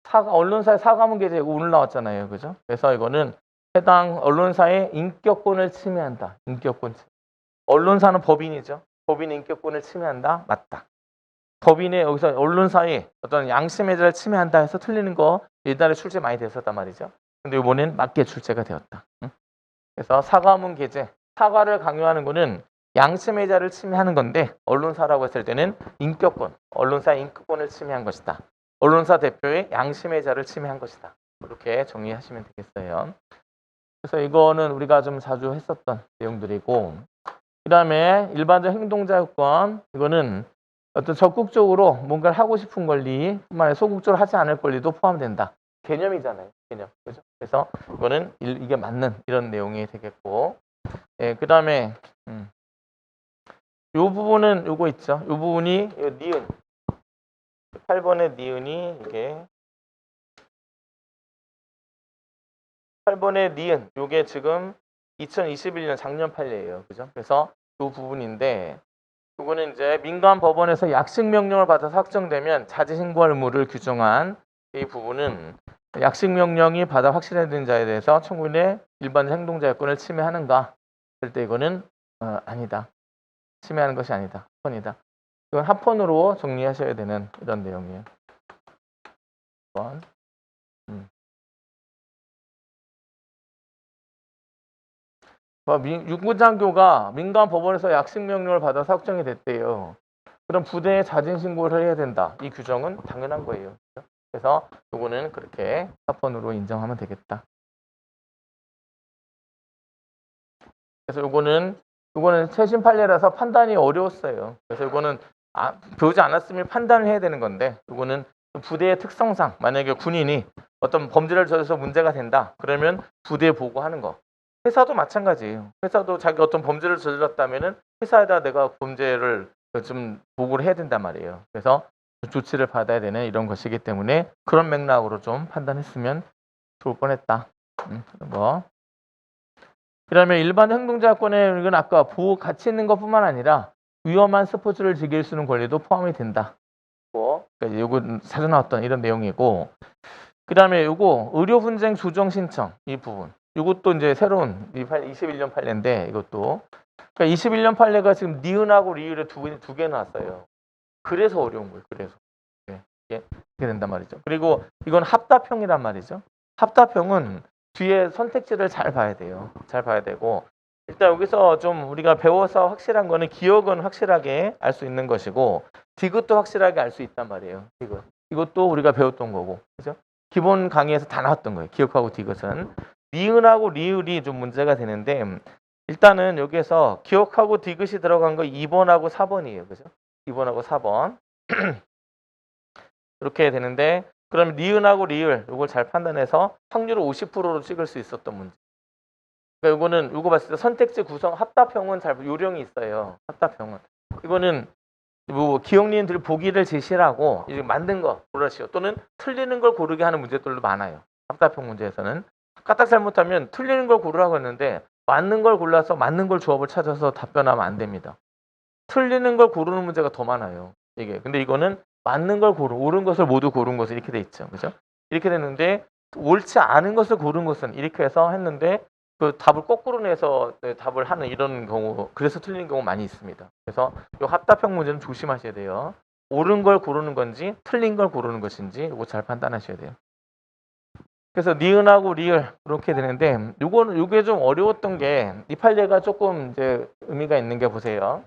Speaker 1: 언론사의 사과문 게재 이거 오늘 나왔잖아요. 그죠? 그래서 이거는 해당 언론사의 인격권을 침해한다. 인격권 침해. 언론사는 법인이죠. 법인의 인격권을 침해한다. 맞다. 법인의 여기서 언론사의 어떤 양심의 자를 침해한다 해서 틀리는 거 옛날에 출제 많이 됐었단 말이죠. 근데 이번엔 맞게 출제가 되었다. 그래서 사과문 게재 사과를 강요하는 거는 양심의 자를 침해하는 건데 언론사라고 했을 때는 인격권, 언론사 인격권을 침해한 것이다. 언론사 대표의 양심의 자를 침해한 것이다. 이렇게 정리하시면 되겠어요. 그래서 이거는 우리가 좀 자주 했었던 내용들이고, 그 다음에 일반적 행동자유권, 이거는 어떤 적극적으로 뭔가를 하고 싶은 권리, 뿐만 아니라 소극적으로 하지 않을 권리도 포함된다. 개념이잖아요. 개념. 그죠? 그래서 이거는 이게 맞는 이런 내용이 되겠고, 예, 그 다음에 요 부분은 요거 있죠. 요 부분이 요 니은 8번의 니은이 이게 8번의 니은 요게 지금 2021년 작년 판례예요. 그죠? 그래서 요 부분인데 요거는 이제 민간 법원에서 약식 명령을 받아서 확정되면 자진 신고할 의무를 규정한 이 부분은 약식 명령이 받아 확실해진 자에 대해서 청구인의 일반 행동자유권을 침해하는가? 그럴 때 이거는 아니다. 침해하는 것이 아니다. 합헌이다. 이건 합헌으로 정리하셔야 되는 이런 내용이에요. 1번. 육군장교가 민간 법원에서 약식 명령을 받아서 확정이 됐대요. 그럼 부대에 자진 신고를 해야 된다. 이 규정은 당연한 거예요. 그래서 요거는 그렇게 합헌으로 인정하면 되겠다. 그래서 요거는 최신 판례라서 판단이 어려웠어요. 그래서 요거는 배우지 않았으면 판단을 해야 되는 건데, 요거는 부대의 특성상 만약에 군인이 어떤 범죄를 저질러서 문제가 된다. 그러면 부대에 보고하는 거. 회사도 마찬가지예요. 회사도 자기 어떤 범죄를 저질렀다면은 회사에다 내가 범죄를 좀 보고를 해야 된단 말이에요. 그래서 조치를 받아야 되는 이런 것이기 때문에 그런 맥락으로 좀 판단했으면 좋을 뻔했다. 뭐. 그다음에 일반 행동자권에 이건 아까 보호 가치 있는 것뿐만 아니라 위험한 스포츠를 즐길 수 있는 권리도 포함이 된다. 그러니까 요거 자주 나왔던 이런 내용이고, 그다음에 요거 의료 분쟁 조정 신청 이 부분. 이것도 이제 새로운 21년 판례인데 이것도 그러니까 21년 판례가 지금 니은하고 리을에 두 개 나왔어요. 그래서 어려운 거예요. 그래서 이게 된단 말이죠. 그리고 이건 합답형이란 말이죠. 합답형은 뒤에 선택지를 잘 봐야 돼요. 잘 봐야 되고 일단 여기서 좀 우리가 배워서 확실한 거는 기억은 확실하게 알 수 있는 것이고 디귿도 확실하게 알 수 있단 말이에요. 디귿. 이것도 우리가 배웠던 거고, 그죠? 기본 강의에서 다 나왔던 거예요. 기억하고 디귿은. 니은하고 리을이 좀 문제가 되는데 일단은 여기에서 기억하고 디귿이 들어간 거 2번하고 4번이에요. 그죠? 2번하고 4번. 이렇게 되는데 그럼 니은하고 리을 이걸 잘 판단해서 확률을 50%로 찍을 수 있었던 문제. 그러니까 이거는 이거 봤을 때 선택지 구성 합답형은 잘 요령이 있어요. 합답형은. 이거는 뭐 기억니은들 보기를 제시하고 이제 만든 거 고르시오. 또는 틀리는 걸 고르게 하는 문제들도 많아요. 합답형 문제에서는. 까딱 잘못하면 틀리는 걸 고르라고 했는데 맞는 걸 골라서 맞는 걸 조합을 찾아서 답변하면 안 됩니다. 틀리는 걸 고르는 문제가 더 많아요. 이게. 근데 이거는 맞는 걸 옳은 것을 모두 고른 것은 이렇게 돼 있죠. 그죠? 이렇게 됐는데 옳지 않은 것을 고른 것은 이렇게 해서 했는데 그 답을 거꾸로 내서 답을 하는 이런 경우, 그래서 틀린 경우 많이 있습니다. 그래서 이 합답형 문제는 조심하셔야 돼요. 옳은 걸 고르는 건지 틀린 걸 고르는 것인지 이거 잘 판단하셔야 돼요. 그래서 니은하고 리을 이렇게 되는데 요게 좀 어려웠던 게 이 판례가 조금 이제 의미가 있는 게 보세요.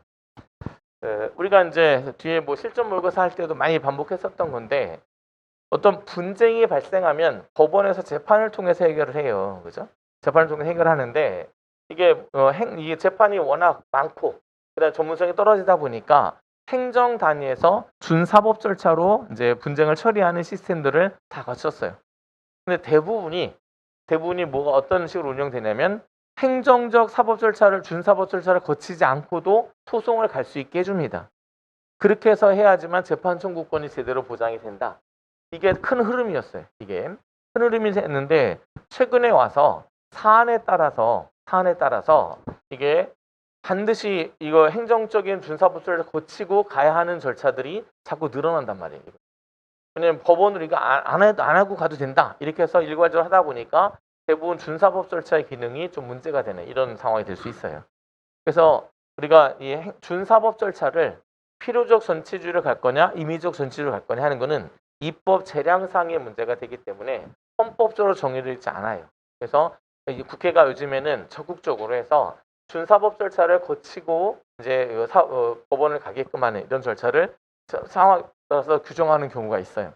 Speaker 1: 우리가 이제 뒤에 뭐 실전 모의고사 할 때도 많이 반복했었던 건데 어떤 분쟁이 발생하면 법원에서 재판을 통해서 해결을 해요. 그죠? 재판을 통해서 해결하는데 이게 이게 재판이 워낙 많고 그다음 전문성이 떨어지다 보니까 행정 단위에서 준사법 절차로 이제 분쟁을 처리하는 시스템들을 다 갖췄어요. 근데 대부분이 뭐가 어떤 식으로 운영되냐면 행정적 사법 절차를 준사법 절차를 거치지 않고도 소송을 갈 수 있게 해줍니다. 그렇게 해서 해야지만 재판 청구권이 제대로 보장이 된다. 이게 큰 흐름이었어요. 이게 큰 흐름이 됐는데 최근에 와서 사안에 따라서 이게 반드시 이거 행정적인 준사법 절차를 거치고 가야 하는 절차들이 자꾸 늘어난단 말이에요. 왜냐면 법원으로 이거 안 하고 가도 된다. 이렇게 해서 일괄적으로 하다 보니까 대부분 준사법 절차의 기능이 좀 문제가 되는 이런 상황이 될 수 있어요. 그래서 우리가 이 준사법 절차를 필요적 전치주의를 갈 거냐 임의적 전치주의를 갈 거냐 하는 거는 입법 재량상의 문제가 되기 때문에 헌법적으로 정의되어 있지 않아요. 그래서 국회가 요즘에는 적극적으로 해서 준사법 절차를 거치고 이제 법원을 가게끔 하는 이런 절차를 상황에 따라서 규정하는 경우가 있어요.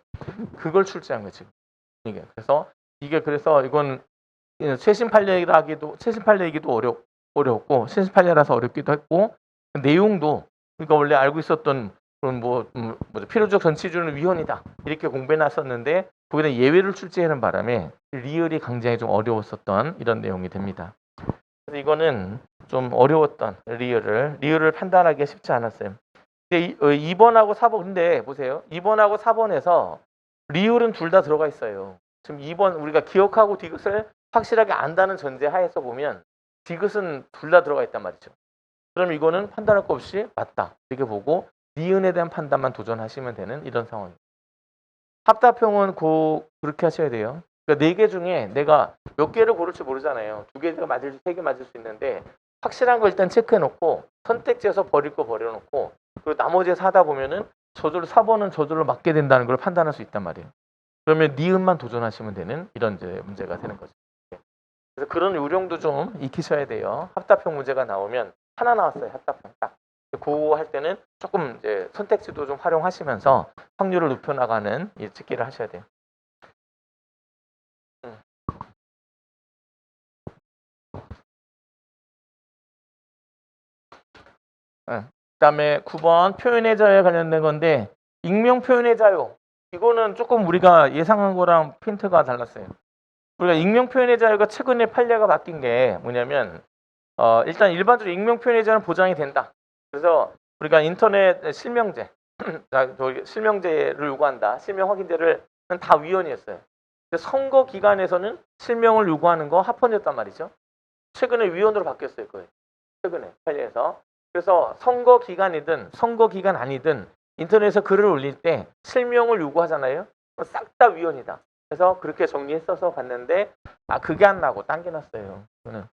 Speaker 1: 그걸 출제한 거지. 이게 그래서 이건 최신 판례이기도 어렵고 최신 판례라서 어렵기도 했고 내용도 그러니까 원래 알고 있었던 그런 필요적 전치주는 위헌이다 이렇게 공부해놨었는데 거기다 예외를 출제하는 바람에 리을이 굉장히 좀 어려웠었던 이런 내용이 됩니다. 그래서 이거는 좀 어려웠던 리을을 판단하기가 쉽지 않았어요. 근데 2번하고 4번 근데 보세요. 2번하고 4번에서 리을은 둘 다 들어가 있어요. 지금 2번 우리가 기억하고 디귿을 확실하게 안다는 전제 하에서 보면 디귿은 둘 다 들어가 있단 말이죠. 그럼 이거는 판단할 거 없이 맞다 이렇게 보고 니은에 대한 판단만 도전하시면 되는 이런 상황입니다. 합답형은 그렇게 하셔야 돼요. 그러니까 4개 중에 내가 몇 개를 고를지 모르잖아요. 2개가 맞을지 3개 맞을 수 있는데 확실한 거 일단 체크해놓고 선택지에서 버릴 거 버려놓고 그리고 나머지에서 하다 보면은 저절로 4번은 저절로 맞게 된다는 걸 판단할 수 있단 말이에요. 그러면 니은만 도전하시면 되는 이런 이제 문제가 되는 거죠. 그래서 그런 요령도 좀 익히셔야 돼요. 합답형 문제가 나오면 하나 나왔어요. 합답형 딱. 그거 할 때는 조금 이제 선택지도 좀 활용하시면서 확률을 높여나가는 찍기를 하셔야 돼요. 그다음에 9번 표현의 자유에 관련된 건데 익명 표현의 자유 이거는 조금 우리가 예상한 거랑 핀트가 달랐어요. 우리가 익명 표현의 자유가 최근에 판례가 바뀐 게 뭐냐면 일단 일반적으로 익명 표현의 자유는 보장이 된다. 그래서 우리가 인터넷 실명제 실명제를 요구한다. 실명 확인제를 다 위헌이었어요. 선거 기간에서는 실명을 요구하는 거 합헌이었단 말이죠. 최근에 위헌으로 바뀌었어요. 거의. 최근에 판례에서. 그래서 선거 기간이든 선거 기간 아니든 인터넷에서 글을 올릴 때 실명을 요구하잖아요. 싹 다 위헌이다. 그래서 그렇게 정리했어서 갔는데 그게 안 나고 딴 게 났어요. 저는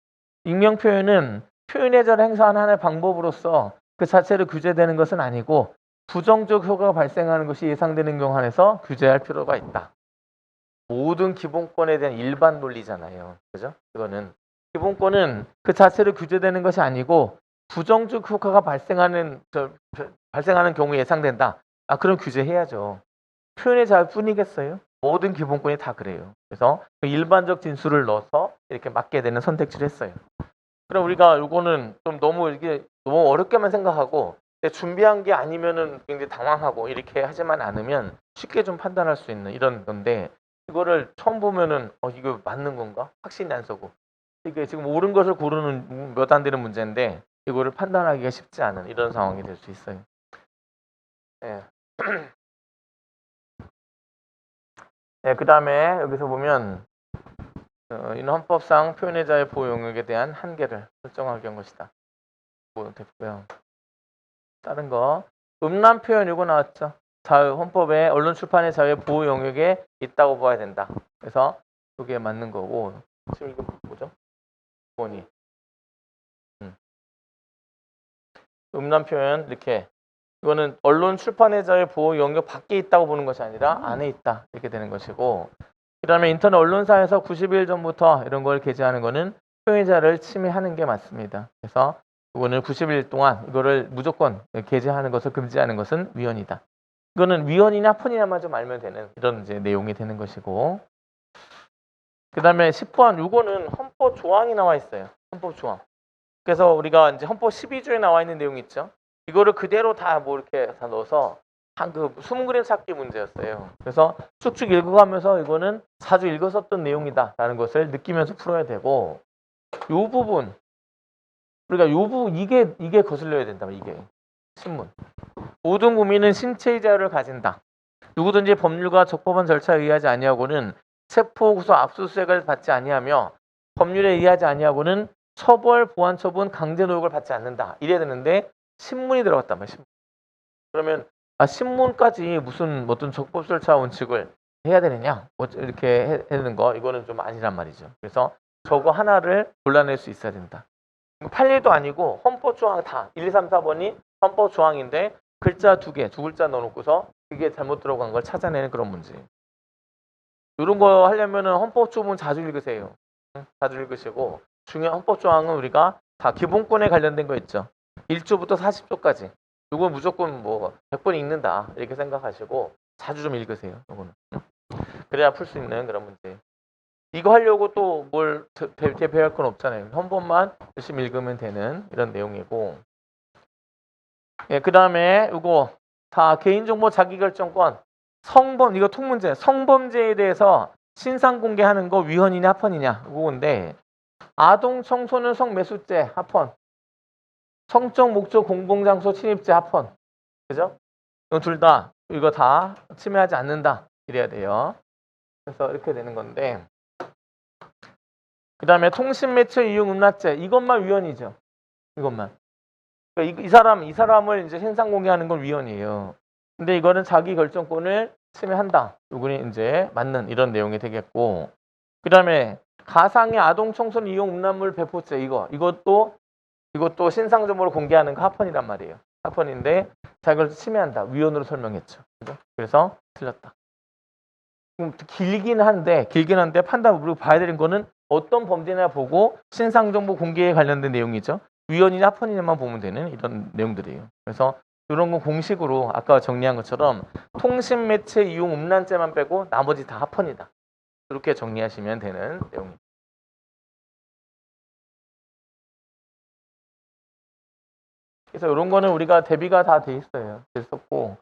Speaker 1: 익명 표현은 표현의 자를 행사하는 하나의 방법으로서 그 자체로 규제되는 것은 아니고 부정적 효과가 발생하는 것이 예상되는 경우 한해서 규제할 필요가 있다. 모든 기본권에 대한 일반 논리잖아요. 그죠? 이거는 기본권은 그 자체로 규제되는 것이 아니고 부정적 효과가 발생하는 경우에 예상된다. 그럼 규제해야죠. 표현의 자유뿐이겠어요? 모든 기본권이 다 그래요. 그래서 일반적 진술을 넣어서 이렇게 맞게 되는 선택지를 했어요. 그럼 우리가 이거는 좀 너무 어렵게만 생각하고 준비한 게 아니면은 굉장히 당황하고 이렇게 하지만 않으면 쉽게 좀 판단할 수 있는 이런 건데 이거를 처음 보면은 이거 맞는 건가? 확신이 안 서고 이게 지금 옳은 것을 고르는 몇 안 되는 문제인데 이거를 판단하기가 쉽지 않은 이런 상황이 될 수 있어요. 네. 네, 그 다음에 여기서 보면 이는 헌법상 표현의 자유 보호 영역에 대한 한계를 설정하기 위한 것이다. 됐고요. 다른 거 음란 표현 이거 나왔죠. 자유 헌법에 언론 출판의 자유 보호 영역에 있다고 봐야 된다. 그래서 이게 맞는 거고 지금 이거 뭐죠? 원이 음란 표현 이렇게 이거는 언론 출판의 자유 보호 영역 밖에 있다고 보는 것이 아니라 안에 있다 이렇게 되는 것이고 그다음에 인터넷 언론사에서 90일 전부터 이런 걸 게재하는 거는 표현의 자유를 침해하는 게 맞습니다. 그래서 이거는 90일 동안 이거를 무조건 게재하는 것을 금지하는 것은 위헌이다. 이거는 위헌이냐 합헌이냐만 좀 알면 되는 이런 이제 내용이 되는 것이고 그다음에 10번 이거는 헌법 조항이 나와 있어요. 헌법 조항. 그래서 우리가 이제 헌법 12조에 나와 있는 내용이 있죠. 이거를 그대로 다 이렇게 다 넣어서 숨은 그림 찾기 문제였어요. 그래서 쭉쭉 읽어가면서 이거는 자주 읽었었던 내용이다라는 것을 느끼면서 풀어야 되고 요 부분 우리가 요 부분 이게 거슬려야 된다. 이게 신문. 모든 국민은 신체의 자유를 가진다. 누구든지 법률과 적법한 절차에 의하지 아니하고는 체포, 구속, 압수수색을 받지 아니하며 법률에 의하지 아니하고는 처벌, 보안 처분, 강제 노역을 받지 않는다. 이래야 되는데 신문이 들어갔단 말이야. 신문. 그러면 신문까지 무슨 어떤 적법 절차 원칙을 해야 되느냐? 이렇게 해야 되는 거 이거는 좀 아니란 말이죠. 그래서 저거 하나를 골라낼 수 있어야 된다. 판례도 아니고 헌법 조항 다 1, 2, 3, 4번이 헌법 조항인데 글자 두 글자 넣어놓고서 그게 잘못 들어간 걸 찾아내는 그런 문제. 이런 거 하려면은 헌법 조문 자주 읽으세요. 자주 읽으시고 중요한 헌법 조항은 우리가 다 기본권에 관련된 거 있죠. 1조부터 40조까지. 이건 무조건 뭐 100번 읽는다 이렇게 생각하시고 자주 좀 읽으세요. 이거는. 그래야 풀 수 있는 그런 문제. 이거 하려고 또 뭘 대표할 건 없잖아요. 한 번만 열심히 읽으면 되는 이런 내용이고. 예, 그 다음에 이거 다 개인정보 자기결정권. 성범, 이거 통문제. 성범죄에 대해서 신상 공개하는 거 위헌이냐 합헌이냐 이거인데, 아동 청소년 성매수죄 합헌, 성적 목적 공공장소 침입죄 합헌. 그죠? 이거 둘 다 이거 다 침해하지 않는다 이래야 돼요. 그래서 이렇게 되는 건데, 그 다음에 통신매체 이용 음란죄, 이것만 위헌이죠. 이것만. 그러니까 이 사람을 이제 신상 공개하는 건 위헌이에요. 근데 이거는 자기 결정권을 침해한다. 요거는 이제 맞는 이런 내용이 되겠고, 그 다음에 가상의 아동 청소년 이용 음란물 배포죄, 이것도 신상적으로 공개하는 거 합헌이란 말이에요. 합헌인데 자기 결정 침해한다. 위헌으로 설명했죠. 그죠? 그래서 틀렸다. 길긴 한데 판단 우리가 봐야 되는 거는 어떤 범죄냐 보고 신상정보 공개에 관련된 내용이죠. 위헌이냐 합헌이냐만 보면 되는 이런 내용들이에요. 그래서 이런 건 공식으로 아까 정리한 것처럼 통신매체 이용 음란죄만 빼고 나머지 다 합헌이다. 이렇게 정리하시면 되는 내용입니다. 그래서 이런 거는 우리가 대비가 다 돼 있어요. 됐었고,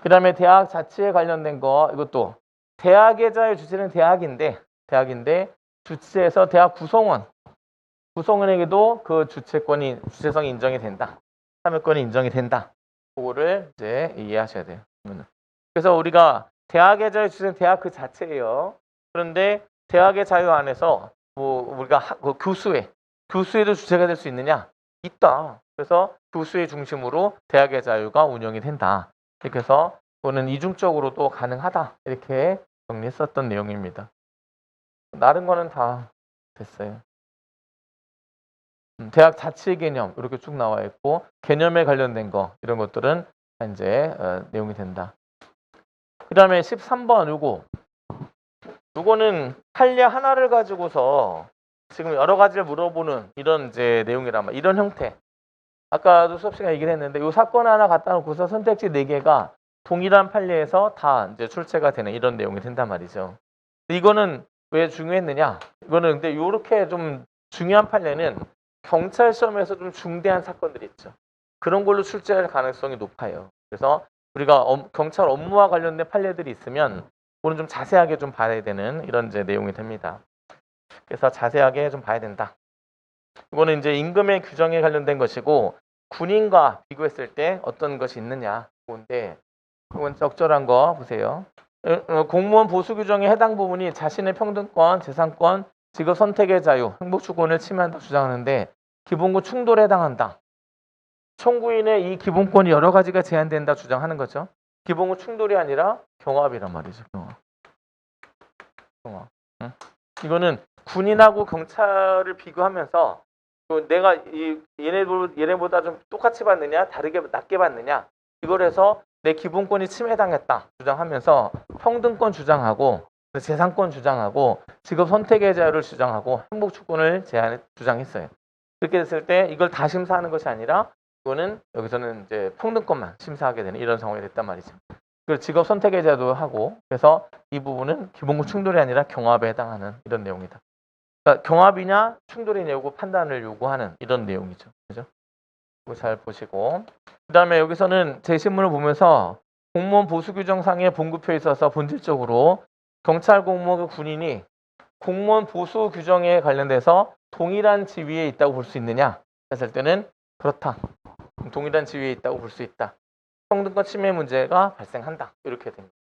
Speaker 1: 그 다음에 대학 자치에 관련된 거, 이것도 대학의 자유 주체는 대학인데 주체에서 대학 구성원에게도 그 주체성이 인정이 된다. 참여권이 인정이 된다. 그거를 이제 이해하셔야 돼요. 그래서 우리가 대학의 자유 주체는 대학 그 자체예요. 그런데 대학의 자유 안에서 뭐 우리가 교수에도 주체가 될 수 있느냐? 있다. 그래서 교수의 중심으로 대학의 자유가 운영이 된다. 이렇게 해서 그거는 이중적으로도 가능하다. 이렇게 정리했었던 내용입니다. 다른 거는 다 됐어요. 대학 자치 개념 이렇게 쭉 나와 있고, 개념에 관련된 거 이런 것들은 이제 내용이 된다. 그 다음에 13번 요거는 판례 하나를 가지고서 지금 여러 가지를 물어보는 이런 이제 내용이란 말. 이런 형태. 아까도 수업 시간에 얘기를 했는데 요 사건 하나 갖다 놓고서 선택지 4개가 동일한 판례에서 다 이제 출제가 되는 이런 내용이 된단 말이죠. 이거는 왜 중요했느냐? 이거는 근데 요렇게 좀 중요한 판례는 경찰 시험에서 좀 중대한 사건들이 있죠. 그런 걸로 출제할 가능성이 높아요. 그래서 우리가 경찰 업무와 관련된 판례들이 있으면 그거는 좀 자세하게 좀 봐야 되는 이런 이제 내용이 됩니다. 그래서 자세하게 좀 봐야 된다. 이거는 이제 임금의 규정에 관련된 것이고, 군인과 비교했을 때 어떤 것이 있느냐 그건데, 이건 적절한 거 보세요. 공무원 보수 규정에 해당 부분이 자신의 평등권, 재산권, 직업 선택의 자유, 행복 주권을 침해한다고 주장하는데 기본권 충돌에 해당한다. 청구인의 이 기본권이 여러 가지가 제한된다 주장하는 거죠. 기본권 충돌이 아니라 경합이란 말이죠. 경합. 응? 이거는 군인하고 경찰을 비교하면서 내가 얘네보다 좀 똑같이 받느냐, 다르게 낮게 받느냐, 이걸 해서 내 기본권이 침해당했다 주장하면서 평등권 주장하고 재산권 주장하고 직업 선택의 자유를 주장하고 행복 주권을 주장했어요. 그렇게 됐을 때 이걸 다 심사하는 것이 아니라 이거는 여기서는 이제 평등권만 심사하게 되는 이런 상황이 됐단 말이죠. 그리고 직업 선택의 자유도 하고, 그래서 이 부분은 기본권 충돌이 아니라 경합에 해당하는 이런 내용이다. 그러니까 경합이냐 충돌이냐고 판단을 요구하는 이런 내용이죠. 그죠? 이거 잘 보시고, 그 다음에 여기서는 제 신문을 보면서 공무원 보수 규정상의 분급표에 있어서 본질적으로 경찰 공무원 군인이 공무원 보수 규정에 관련돼서 동일한 지위에 있다고 볼 수 있느냐 했을 때는 그렇다. 동일한 지위에 있다고 볼 수 있다. 평등권 침해 문제가 발생한다. 이렇게 됩니다.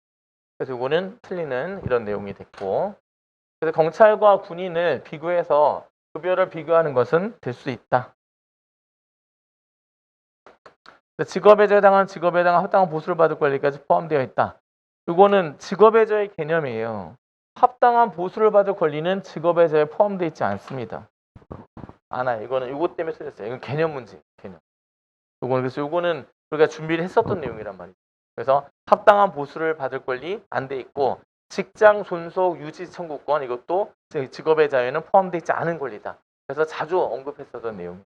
Speaker 1: 그래서 이거는 틀리는 이런 내용이 됐고, 그래서 경찰과 군인을 비교해서 급여를 비교하는 것은 될 수 있다. 직업에 해당한 합당한 보수를 받을 권리까지 포함되어 있다. 이거는 직업의 저의 개념이에요. 합당한 보수를 받을 권리는 직업의 저에 포함되어 있지 않습니다. 이거는 이것 때문에 쓰였어요. 이건 개념 문제, 개념. 이거는 우리가 준비를 했었던 내용이란 말이죠. 그래서 합당한 보수를 받을 권리 안 돼 있고, 직장 존속 유지 청구권, 이것도 직업의 자유에는 포함되어 있지 않은 권리다. 그래서 자주 언급했었던 내용.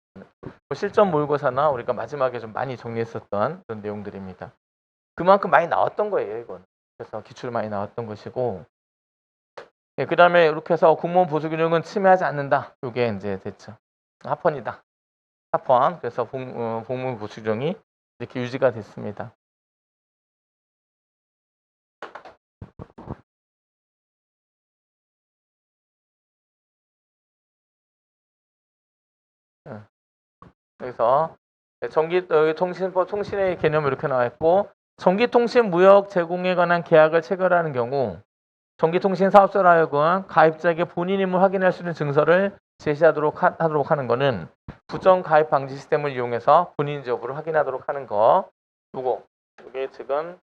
Speaker 1: 실전 모의고사나 우리가 마지막에 좀 많이 정리했었던 그런 내용들입니다. 그만큼 많이 나왔던 거예요, 이건. 그래서 기출 많이 나왔던 것이고, 예, 그 다음에 이렇게 해서 공무원 보수규정은 침해하지 않는다. 이게 이제 됐죠. 합헌이다. 합헌. 그래서 공무원 보수규정이 이렇게 유지가 됐습니다. 그래서 전기통신법 통신의 개념이 이렇게 나와 있고, 전기통신 무역 제공에 관한 계약을 체결하는 경우 전기통신 사업자로 하여금 가입자에게 본인 임을 확인할 수 있는 증서를 제시하도록 하는 것은 부정 가입 방지 시스템을 이용해서 본인 여부를 확인하도록 하는 거. 이게 지금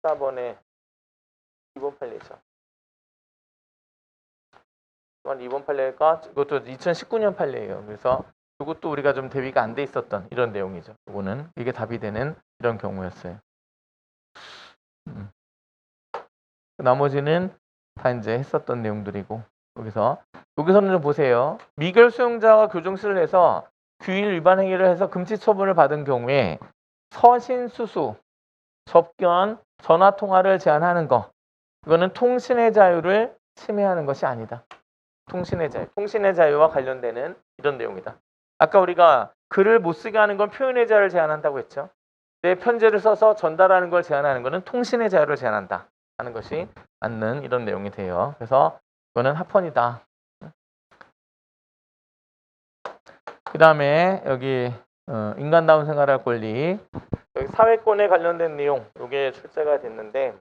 Speaker 1: 4번의 2번 판례죠. 2번 판례가 이것도 2019년 판례예요. 그래서 이것도 우리가 좀 대비가 안 돼 있었던 이런 내용이죠. 이거는 이게 답이 되는 이런 경우였어요. 나머지는 다 이제 했었던 내용들이고, 여기서는 좀 보세요. 미결 수용자가 교정실을 해서 규일 위반 행위를 해서 금지 처분을 받은 경우에 서신 수수, 접견, 전화 통화를 제한하는 거, 이거는 통신의 자유를 침해하는 것이 아니다. 통신의 자유와 관련되는 이런 내용이다. 아까 우리가 글을 못 쓰게 하는 건 표현의 자유를 제한한다고 했죠. 내 편지를 써서 전달하는 걸 제한하는 것은 통신의 자유를 제한한다 하는 것이 맞는 이런 내용이 돼요. 그래서 이거는 합헌이다. 그 다음에 여기 인간다운 생활할 권리, 여기 사회권에 관련된 내용, 이게 출제가 됐는데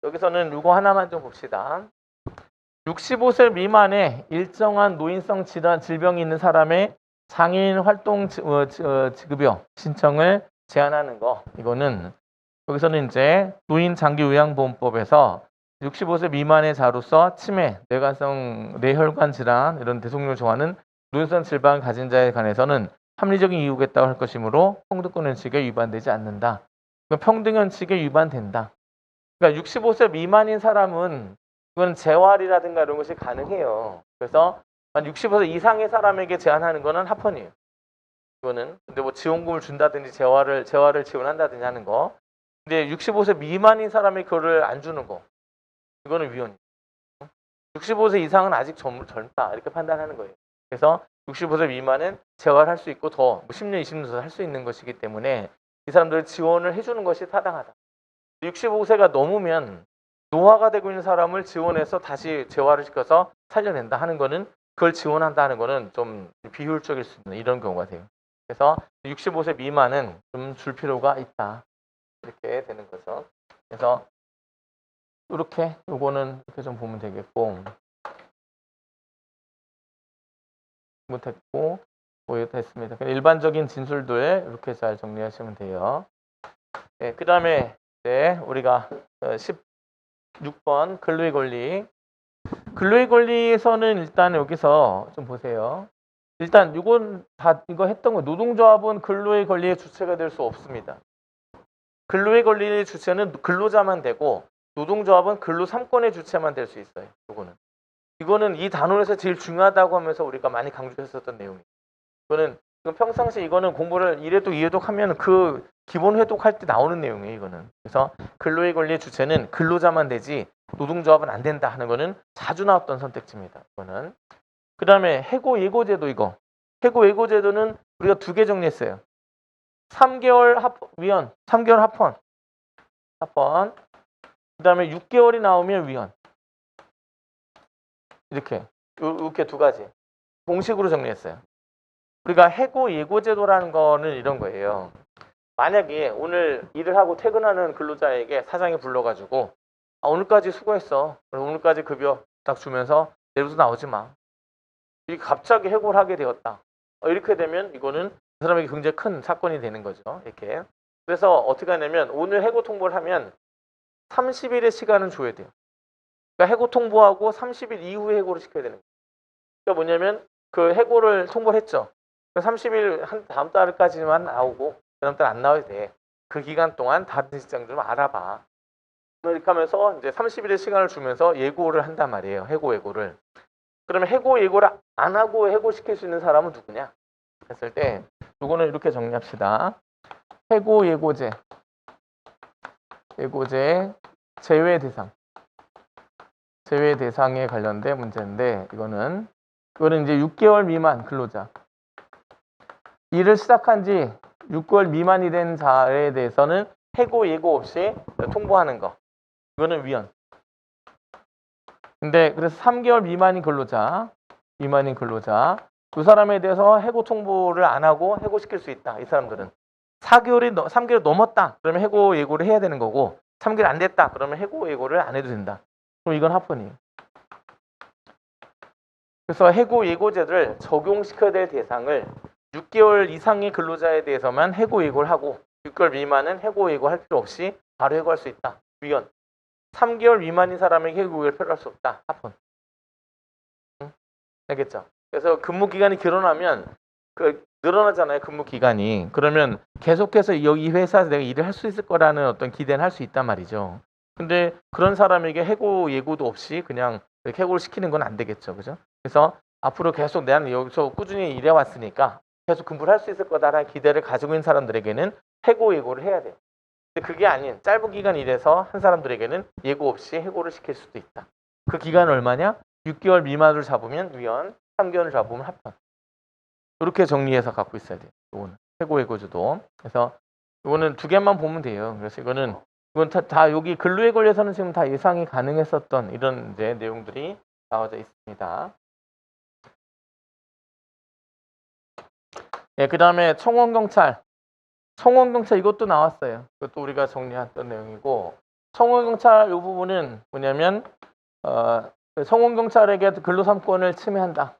Speaker 1: 여기서는 이거 하나만 좀 봅시다. 65세 미만의 일정한 노인성 질병이 있는 사람의 장애인 활동 지급여 신청을 제한하는 거. 이거는 여기서는 이제 노인장기요양보험법에서 65세 미만의 자로서 치매, 뇌관성 뇌혈관 질환 이런 대속률을 정하는 노인성 질병을 가진 자에 관해서는 합리적인 이유가 있다고 할 것이므로 평등권 원칙에 위반되지 않는다. 평등 원칙에 위반된다. 그러니까 65세 미만인 사람은 이건 재활이라든가 이런 것이 가능해요. 그래서 65세 이상의 사람에게 제한하는 거는 합헌이에요. 이거는 근데 뭐 지원금을 준다든지 재활을 지원한다든지 하는 거. 근데 65세 미만인 사람이 그거를 안 주는 거, 이거는 위헌이에요. 65세 이상은 아직 젊다 이렇게 판단하는 거예요. 그래서 65세 미만은 재활할 수 있고 더 10년, 20년 더 할 수 있는 것이기 때문에 이 사람들 지원을 해주는 것이 타당하다. 65세가 넘으면 노화가 되고 있는 사람을 지원해서 다시 재활을 시켜서 살려낸다 하는 거는, 그걸 지원한다 하는 거는 좀 비효율적일 수 있는 이런 경우가 돼요. 그래서 65세 미만은 좀 줄 필요가 있다. 이렇게 되는 거죠. 그래서 이렇게 요거는 이렇게 좀 보면 되겠고, 못했고 뭐 됐습니다. 일반적인 진술들 이렇게 잘 정리하시면 돼요. 네, 그 다음에 우리가 16번 근로의 권리. 근로의 권리에서는 일단 여기서 좀 보세요. 일단 이건 다 이거 했던 거, 노동조합은 근로의 권리의 주체가 될 수 없습니다. 근로의 권리의 주체는 근로자만 되고 노동조합은 근로 3권의 주체만 될 수 있어요. 이거는 이 단원에서 제일 중요하다고 하면서 우리가 많이 강조했었던 내용이에요. 이건 평상시 이거는 공부를 1회독, 2회독 하면 그 기본 회독할 때 나오는 내용이에요. 이거는. 그래서 근로의 권리의 주체는 근로자만 되지 노동조합은 안 된다 하는 거는 자주 나왔던 선택지입니다. 이거는. 그 다음에 해고 예고제도, 이거 해고 예고제도는 우리가 2개 정리했어요. 3개월 위헌, 3개월 합헌. 그 다음에 6개월이 나오면 위헌. 이렇게 2가지 공식으로 정리했어요. 우리가 해고 예고제도라는 거는 이런 거예요. 만약에 오늘 일을 하고 퇴근하는 근로자에게 사장이 불러가지고 오늘까지 수고했어, 오늘까지 급여 딱 주면서 내일부터 나오지 마, 이게 갑자기 해고를 하게 되었다. 이렇게 되면 이거는 그 사람에게 굉장히 큰 사건이 되는 거죠. 이렇게. 그래서 어떻게 하냐면 오늘 해고 통보를 하면 30일의 시간은 줘야 돼요. 그러니까 해고 통보하고 30일 이후에 해고를 시켜야 되는 거예요. 그러니까 뭐냐면 그 해고를 통보를 했죠. 30일 한 다음 달까지만 나오고 그 다음 달 안 나와도 돼. 그 기간 동안 다른 직장 좀 알아봐. 이렇게 하면서 이제 30일의 시간을 주면서 예고를 한단 말이에요. 해고 예고를. 그러면 해고 예고를 안 하고 해고시킬 수 있는 사람은 누구냐? 했을 때 이거는 이렇게 정리합시다. 해고 예고제 제외 대상에 관련된 문제인데 이거는 이제 6개월 미만 근로자 일을 시작한 지 6개월 미만이 된 자에 대해서는 해고 예고 없이 통보하는 거. 이거는 위헌. 근데 그래서 3개월 미만인 근로자 그 사람에 대해서 해고 통보를 안 하고 해고시킬 수 있다. 이 사람들은 3개월 넘었다. 그러면 해고 예고를 해야 되는 거고 3개월 안 됐다. 그러면 해고 예고를 안 해도 된다. 그럼 이건 합헌이에요. 그래서 해고 예고제를 적용시켜야 될 대상을 6개월 이상의 근로자에 대해서만 해고 예고를 하고 6개월 미만은 해고 예고할 필요 없이 바로 해고할 수 있다. 위헌. 3개월 미만인 사람에게 해고 예고를 필요할 수 없다. 합헌. 응? 알겠죠? 그래서 근무 기간이 늘어나면 늘어나잖아요. 근무 기간이. 그러면 계속해서 이 회사에서 내가 일을 할 수 있을 거라는 어떤 기대는 할 수 있단 말이죠. 근데 그런 사람에게 해고 예고도 없이 그냥 해고를 시키는 건 안 되겠죠. 그죠? 그래서 앞으로 계속 나는 여기서 꾸준히 일해왔으니까 계속 근무를 할 수 있을 거다라는 기대를 가지고 있는 사람들에게는 해고 예고를 해야 돼요. 근데 그게 아닌 짧은 기간 일해서 한 사람들에게는 예고 없이 해고를 시킬 수도 있다. 그 기간은 얼마냐? 6개월 미만으로 잡으면 위헌, 3개월을 잡으면 합헌. 이렇게 정리해서 갖고 있어야 돼요. 이거는 해고 예고제도. 그래서 이거는 두 개만 보면 돼요. 그래서 이건 다 여기 근로에 관해서는 지금 다 예상이 가능했었던 이런 이제 내용들이 나와져 있습니다. 예, 그 다음에 청원경찰 이것도 나왔어요. 이것도 우리가 정리했던 내용이고 청원경찰 이 부분은 뭐냐면 청원경찰에게 근로삼권을 침해한다.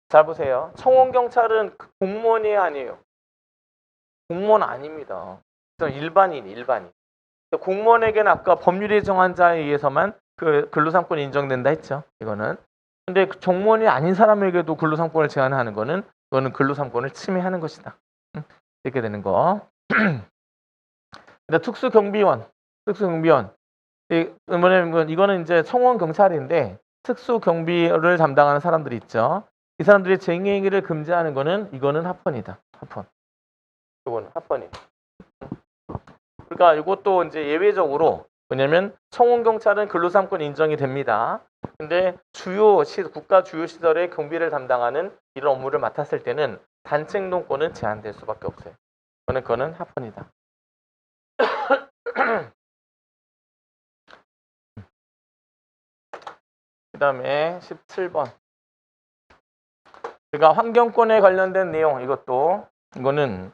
Speaker 1: 잘 보세요. 청원경찰은 공무원이 아니에요. 공무원 아닙니다. 일반인. 공무원에게는 아까 법률이 정한 자에 의해서만 그 근로삼권이 인정된다 했죠. 이거는. 근데 정무원이 아닌 사람에게도 근로삼권을 제한하는 거는 이거는 근로삼권을 침해하는 것이다. 이렇게 되는 거. 특수경비원. 이거는 이제 청원 경찰인데 특수경비를 담당하는 사람들이 있죠. 이 사람들이 쟁의행위를 금지하는 거는 이거는 합헌이다. 합헌. 이거는 합헌이. 그러니까 이것도 이제 예외적으로 뭐냐면 청원 경찰은 근로삼권 인정이 됩니다. 근데 국가 주요 시설의 경비를 담당하는 이런 업무를 맡았을 때는 단체 행동권은 제한될 수밖에 없어요. 그거는 합헌이다. 그 다음에 17번. 그러니까 환경권에 관련된 내용 이거는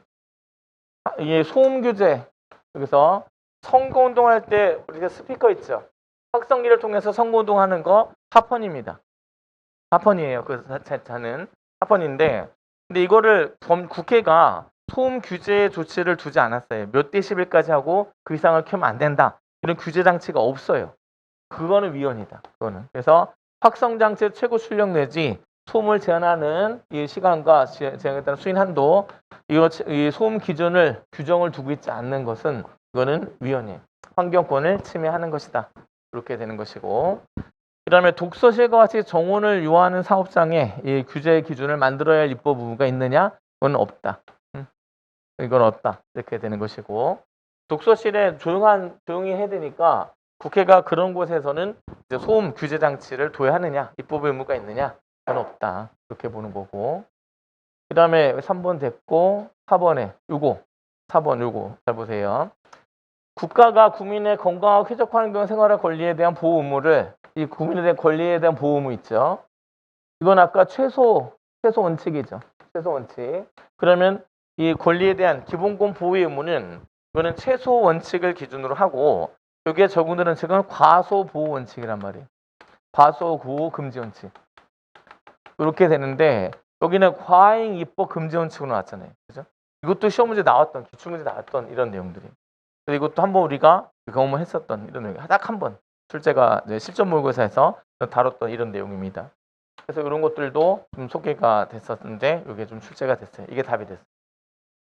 Speaker 1: 이게 소음 규제. 여기서 선거운동할 때 우리가 스피커 있죠. 확성기를 통해서 선거운동하는 거 합헌입니다. 합헌이에요. 그 자체는 합헌인데 근데 이거를 국회가 소음 규제 조치를 두지 않았어요. 몇 데시벨까지 하고 그 이상을 켜면 안 된다. 이런 규제 장치가 없어요. 그거는 위헌이다. 그거는. 그래서 확성 장치의 최고 출력 내지 소음을 제한하는 이 시간과 제한에 따른 수인 한도 이 소음 기준을 규정을 두고 있지 않는 것은 이거는 위헌이에요. 환경권을 침해하는 것이다. 이렇게 되는 것이고 그 다음에 독서실과 같이 정원을 유하는 사업장에 이 규제 기준을 만들어야 할 입법 의무가 있느냐? 그건 없다. 이건 없다. 이렇게 되는 것이고 독서실에 조용히 해야 되니까 국회가 그런 곳에서는 이제 소음 규제 장치를 둬야 하느냐? 입법 의무가 있느냐? 그건 없다. 이렇게 보는 거고 그 다음에 3번 됐고 4번에 4번 요거 잘 보세요. 국가가 국민의 건강하고 쾌적 환경 생활의 권리에 대한 보호 의무를 이 국민에 대한 권리에 대한 보호 의무 있죠. 이건 아까 최소 원칙이죠. 최소 원칙. 그러면 이 권리에 대한 기본권 보호의 의무는 이거는 최소 원칙을 기준으로 하고 여기에 적용되는 원칙은 과소 보호 원칙이란 말이에요. 과소 보호 금지 원칙. 이렇게 되는데 여기는 과잉 입법 금지 원칙으로 나왔잖아요. 그죠? 이것도 시험 문제 나왔던 기출문제 나왔던 이런 내용들이. 이것도 한번 우리가 경험했었던 이런 내용. 딱 한 번 출제가 실전 모의고사에서 다뤘던 이런 내용입니다. 그래서 이런 것들도 좀 소개가 됐었는데 이게 좀 출제가 됐어요. 이게 답이 됐어요.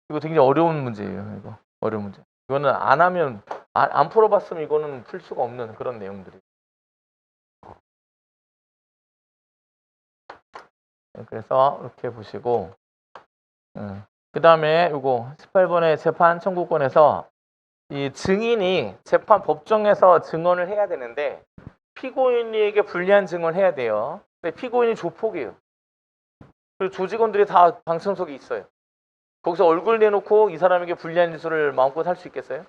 Speaker 1: 이거 굉장히 어려운 문제예요. 이거 어려운 문제. 이거는 안 하면 안 풀어봤으면 이거는 풀 수가 없는 그런 내용들이. 그래서 이렇게 보시고 그 다음에 요거 18번의 재판 청구권에서 이 증인이 재판 법정에서 증언을 해야 되는데 피고인에게 불리한 증언을 해야 돼요. 근데 피고인이 조폭이에요. 그리고 조직원들이 다 방청석에 있어요. 거기서 얼굴 내놓고 이 사람에게 불리한 진술을 마음껏 할 수 있겠어요?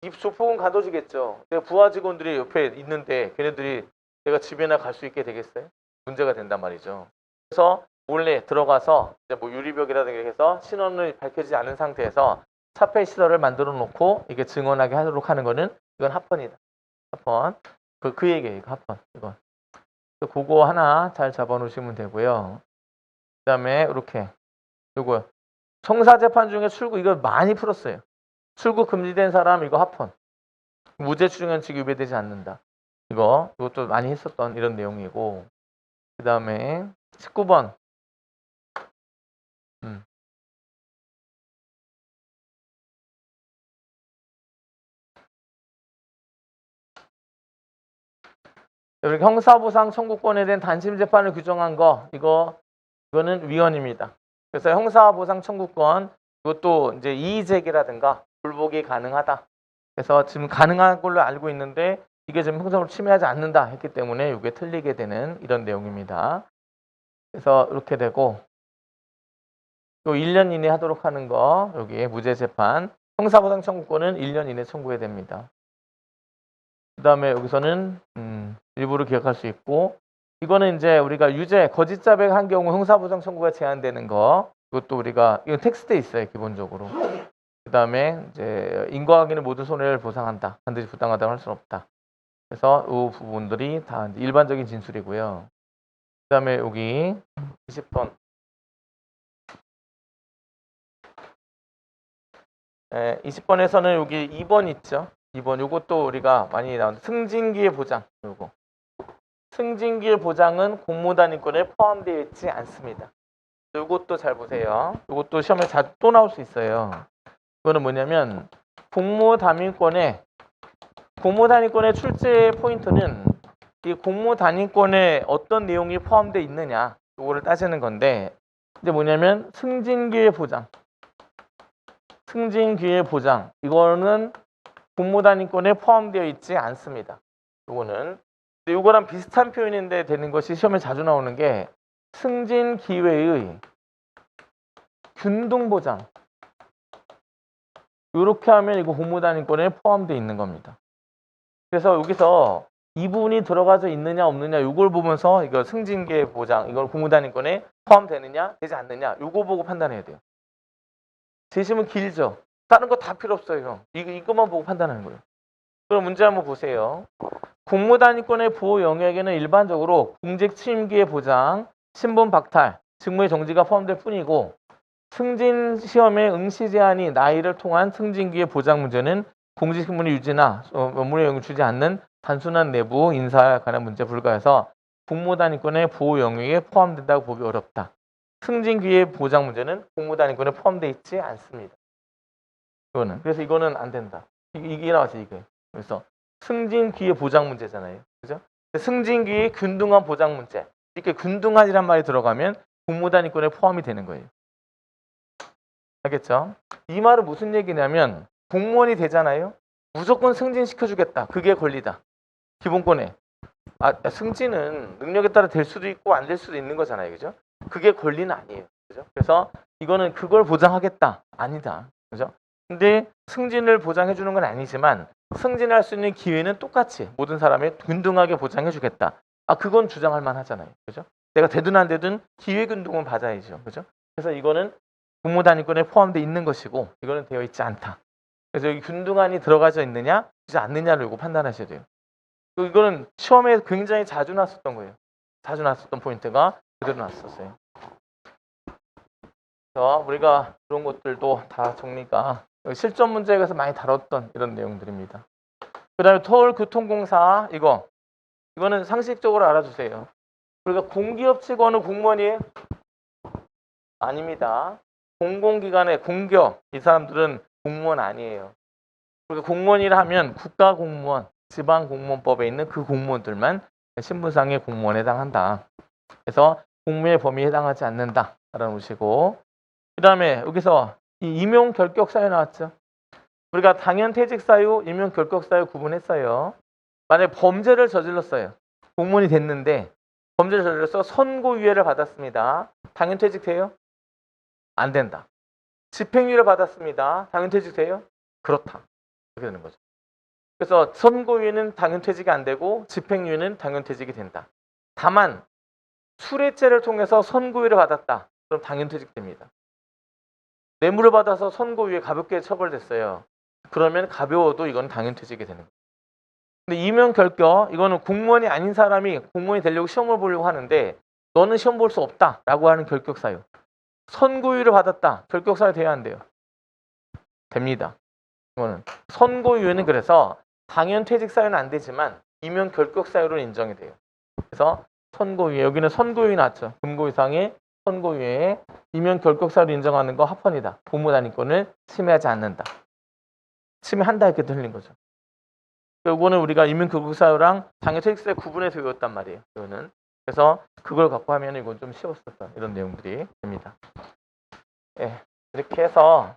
Speaker 1: 이 조폭은 가둬지겠죠. 내가 부하 직원들이 옆에 있는데 걔네들이 내가 집에나 갈 수 있게 되겠어요? 문제가 된단 말이죠. 그래서 몰래 들어가서 이제 뭐 유리벽이라든가 해서 신원을 밝혀지지 않은 상태에서 차폐 시설을 만들어 놓고 이게 증언하게 하도록 하는 거는 이건 합헌이다. 합헌. 그 얘기예요. 이거 합헌. 이거. 그거 하나 잘 잡아 놓으시면 되고요. 그다음에 이렇게 요거 형사 재판 중에 출구 이거 많이 풀었어요. 출구 금지된 사람 이거 합헌. 무죄 추정연칙 위배되지 않는다. 이것도 많이 했었던 이런 내용이고. 그다음에 19번. 이렇게 형사보상 청구권에 대한 단심 재판을 규정한 거 이거는 위헌입니다. 그래서 형사보상 청구권 이것도 이제 이의제기라든가 불복이 가능하다. 그래서 지금 가능한 걸로 알고 있는데 이게 지금 형사를 침해하지 않는다 했기 때문에 이게 틀리게 되는 이런 내용입니다. 그래서 이렇게 되고 또 1년 이내 하도록 하는 거 여기 무죄 재판 형사보상 청구권은 1년 이내 청구해야 됩니다. 그 다음에 여기서는 일부를 기억할 수 있고 이거는 이제 우리가 유죄 거짓 자백한 경우 형사보상 청구가 제한되는 거 이것도 우리가 이거 텍스트에 있어요 기본적으로. 그 다음에 이제 인과관계는 모든 손해를 보상한다. 반드시 부당하다고 할 수는 없다. 그래서 이 부분들이 다 일반적인 진술이고요. 그 다음에 여기 20번 20번에서는 여기 2번 있죠. 2번 요것도 우리가 많이 나온 승진기의 보장 요거. 승진기의 보장은 공무단위권에 포함되어 있지 않습니다. 요것도 잘 보세요. 요것도 시험에 자주 또 나올 수 있어요. 이거는 뭐냐면 공무단위권의 출제 포인트는 이 공무단위권에 어떤 내용이 포함되어 있느냐 요거를 따지는 건데 이제 뭐냐면 승진기의 보장 이거는 공무단위권에 포함되어 있지 않습니다. 요거랑 비슷한 표현인데 되는 것이 시험에 자주 나오는 게 승진 기회의 균등보장. 이렇게 하면 이거 공무단위권에 포함되어 있는 겁니다. 그래서 여기서 이 부분이 들어가져 있느냐 없느냐 이걸 보면서 이거 승진기회 보장 이걸 공무단위권에 포함되느냐 되지 않느냐 이거 보고 판단해야 돼요. 재심은 길죠. 다른 거 다 필요 없어요. 이것만 보고 판단하는 거예요. 그럼 문제 한번 보세요. 공무단위권의 보호 영역에는 일반적으로 공직 취임기의 보장, 신분 박탈, 직무의 정지가 포함될 뿐이고 승진 시험의 응시 제한이 나이를 통한 승진기의 보장 문제는 공직 직무의 유지나 업무의 영향을 주지 않는 단순한 내부 인사에 관한 문제에 불과해서 공무단위권의 보호 영역에 포함된다고 보기 어렵다. 승진기의 보장 문제는 공무단위권에 포함되어 있지 않습니다. 그래서 이거는 안 된다. 이게 나와서 이게. 그래서 승진기회 보장 문제잖아요. 그죠? 승진기회 균등한 보장 문제. 이렇게 균등한이란 말이 들어가면 공무단위권에 포함이 되는 거예요. 알겠죠? 이 말은 무슨 얘기냐면 공무원이 되잖아요. 무조건 승진시켜주겠다. 그게 권리다. 기본권에. 승진은 능력에 따라 될 수도 있고 안 될 수도 있는 거잖아요. 그죠? 그게 권리는 아니에요. 그죠? 그래서 이거는 그걸 보장하겠다. 아니다. 그죠? 근데 승진을 보장해 주는 건 아니지만 승진할 수 있는 기회는 똑같이 모든 사람이 균등하게 보장해 주겠다. 그건 주장할 만하잖아요. 그죠? 내가 되든 안 되든 기회 균등은 받아야죠. 그죠? 그래서 이거는 공무단위권에 포함되어 있는 것이고 이거는 되어 있지 않다. 그래서 여기 균등한이 들어가져 있느냐, 있지 않느냐를 이거 판단하셔야 돼요. 이거는 시험에 굉장히 자주 나왔었던 거예요. 자주 나왔었던 포인트가 그대로 나왔었어요. 그래서 우리가 그런 것들도 다 정리가 실전 문제에서 많이 다뤘던 이런 내용들입니다. 그 다음에 서울교통공사 이거는 상식적으로 알아주세요. 우리가 공기업 직원은 공무원이에요? 아닙니다. 공공기관의 공기업 이 사람들은 공무원 아니에요. 그러니까 공무원이라 하면 국가공무원, 지방공무원법에 있는 그 공무원들만 신분상의 공무원에 해당한다. 그래서 공무의 범위에 해당하지 않는다. 알아놓으시고 그 다음에 여기서 이 임용 결격 사유 나왔죠. 우리가 당연 퇴직 사유, 임용 결격 사유 구분했어요. 만약에 범죄를 저질렀어요. 공무원이 됐는데 범죄를 저질러서 선고유예를 받았습니다. 당연 퇴직돼요? 안 된다. 집행유예를 받았습니다. 당연 퇴직돼요? 그렇다. 그렇게 되는 거죠. 그래서 선고유예는 당연 퇴직이 안 되고 집행유예는 당연 퇴직이 된다. 다만 수뢰죄를 통해서 선고유예를 받았다. 그럼 당연 퇴직됩니다. 뇌물을 받아서 선고유예 가볍게 처벌됐어요. 그러면 가벼워도 이건 당연 퇴직이 되는 거예요. 근데 임용 결격 이거는 공무원이 아닌 사람이 공무원이 되려고 시험을 보려고 하는데 너는 시험 볼 수 없다라고 하는 결격 사유. 선고유예를 받았다. 결격 사유 돼야 안 돼요? 됩니다. 이거는 선고유예는 그래서 당연 퇴직 사유는 안 되지만 임용 결격 사유로 인정이 돼요. 그래서 선고유예 여기는 선고유예 나왔죠. 금고 이상의 선고유예에 임용 결격 사유로 인정하는 거 합헌이다. 공무단위권을 침해하지 않는다. 침해한다 이렇게 들린 거죠. 이거는 우리가 임용 결격 사유랑 당연 퇴직 사유 구분해서 외웠단 말이에요. 이거는 그래서 그걸 갖고 하면 이건 좀 쉬웠었어. 이런 내용들이 됩니다. 예, 이렇게 해서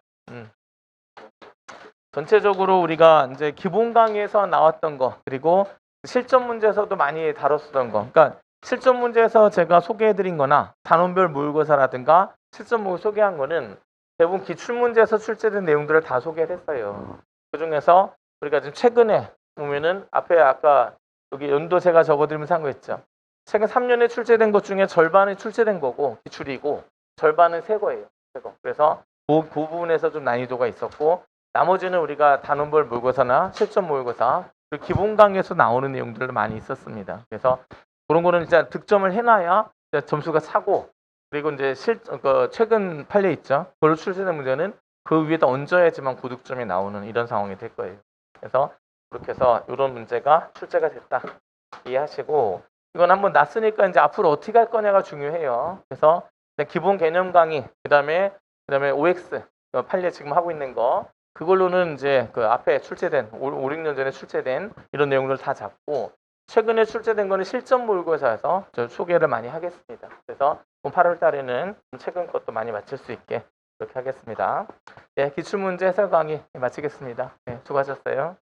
Speaker 1: 전체적으로 우리가 이제 기본 강의에서 나왔던 거 그리고 실전 문제에서도 많이 다뤘었던 거. 그러니까 실전 문제에서 제가 소개해드린 거나 단원별 모의고사라든가 실전 모의 소개한 거는 대부분 기출문제에서 출제된 내용들을 다 소개를 했어요. 그 중에서 우리가 지금 최근에 보면은 앞에 아까 여기 연도 제가 적어드리면서 한 거 있죠. 최근 3년에 출제된 것 중에 절반이 출제된 거고 기출이고 절반은 새 거예요. 새 거. 그래서 그 부분에서 좀 난이도가 있었고 나머지는 우리가 단원별 모의고사나 실전 모의고사 그리고 기본 강의에서 나오는 내용들도 많이 있었습니다. 그래서 그런 거는 진짜 득점을 해놔야 점수가 차고 그리고 이제 최근 판례 있죠. 그걸로 출제된 문제는 그 위에다 얹어야지만 고득점이 나오는 이런 상황이 될 거예요. 그래서 그렇게 해서 이런 문제가 출제가 됐다 이해하시고 이건 한번 났으니까 이제 앞으로 어떻게 할 거냐가 중요해요. 그래서 기본 개념 강의 그다음에 OX 판례 지금 하고 있는 거 그걸로는 이제 그 앞에 출제된 5, 6년 전에 출제된 이런 내용들 다 잡고 최근에 출제된 거는 실전 모의고사에서 저 소개를 많이 하겠습니다. 그래서 8월 달에는 최근 것도 많이 맞출 수 있게 그렇게 하겠습니다. 네, 기출문제 해설 강의 마치겠습니다. 네, 수고하셨어요.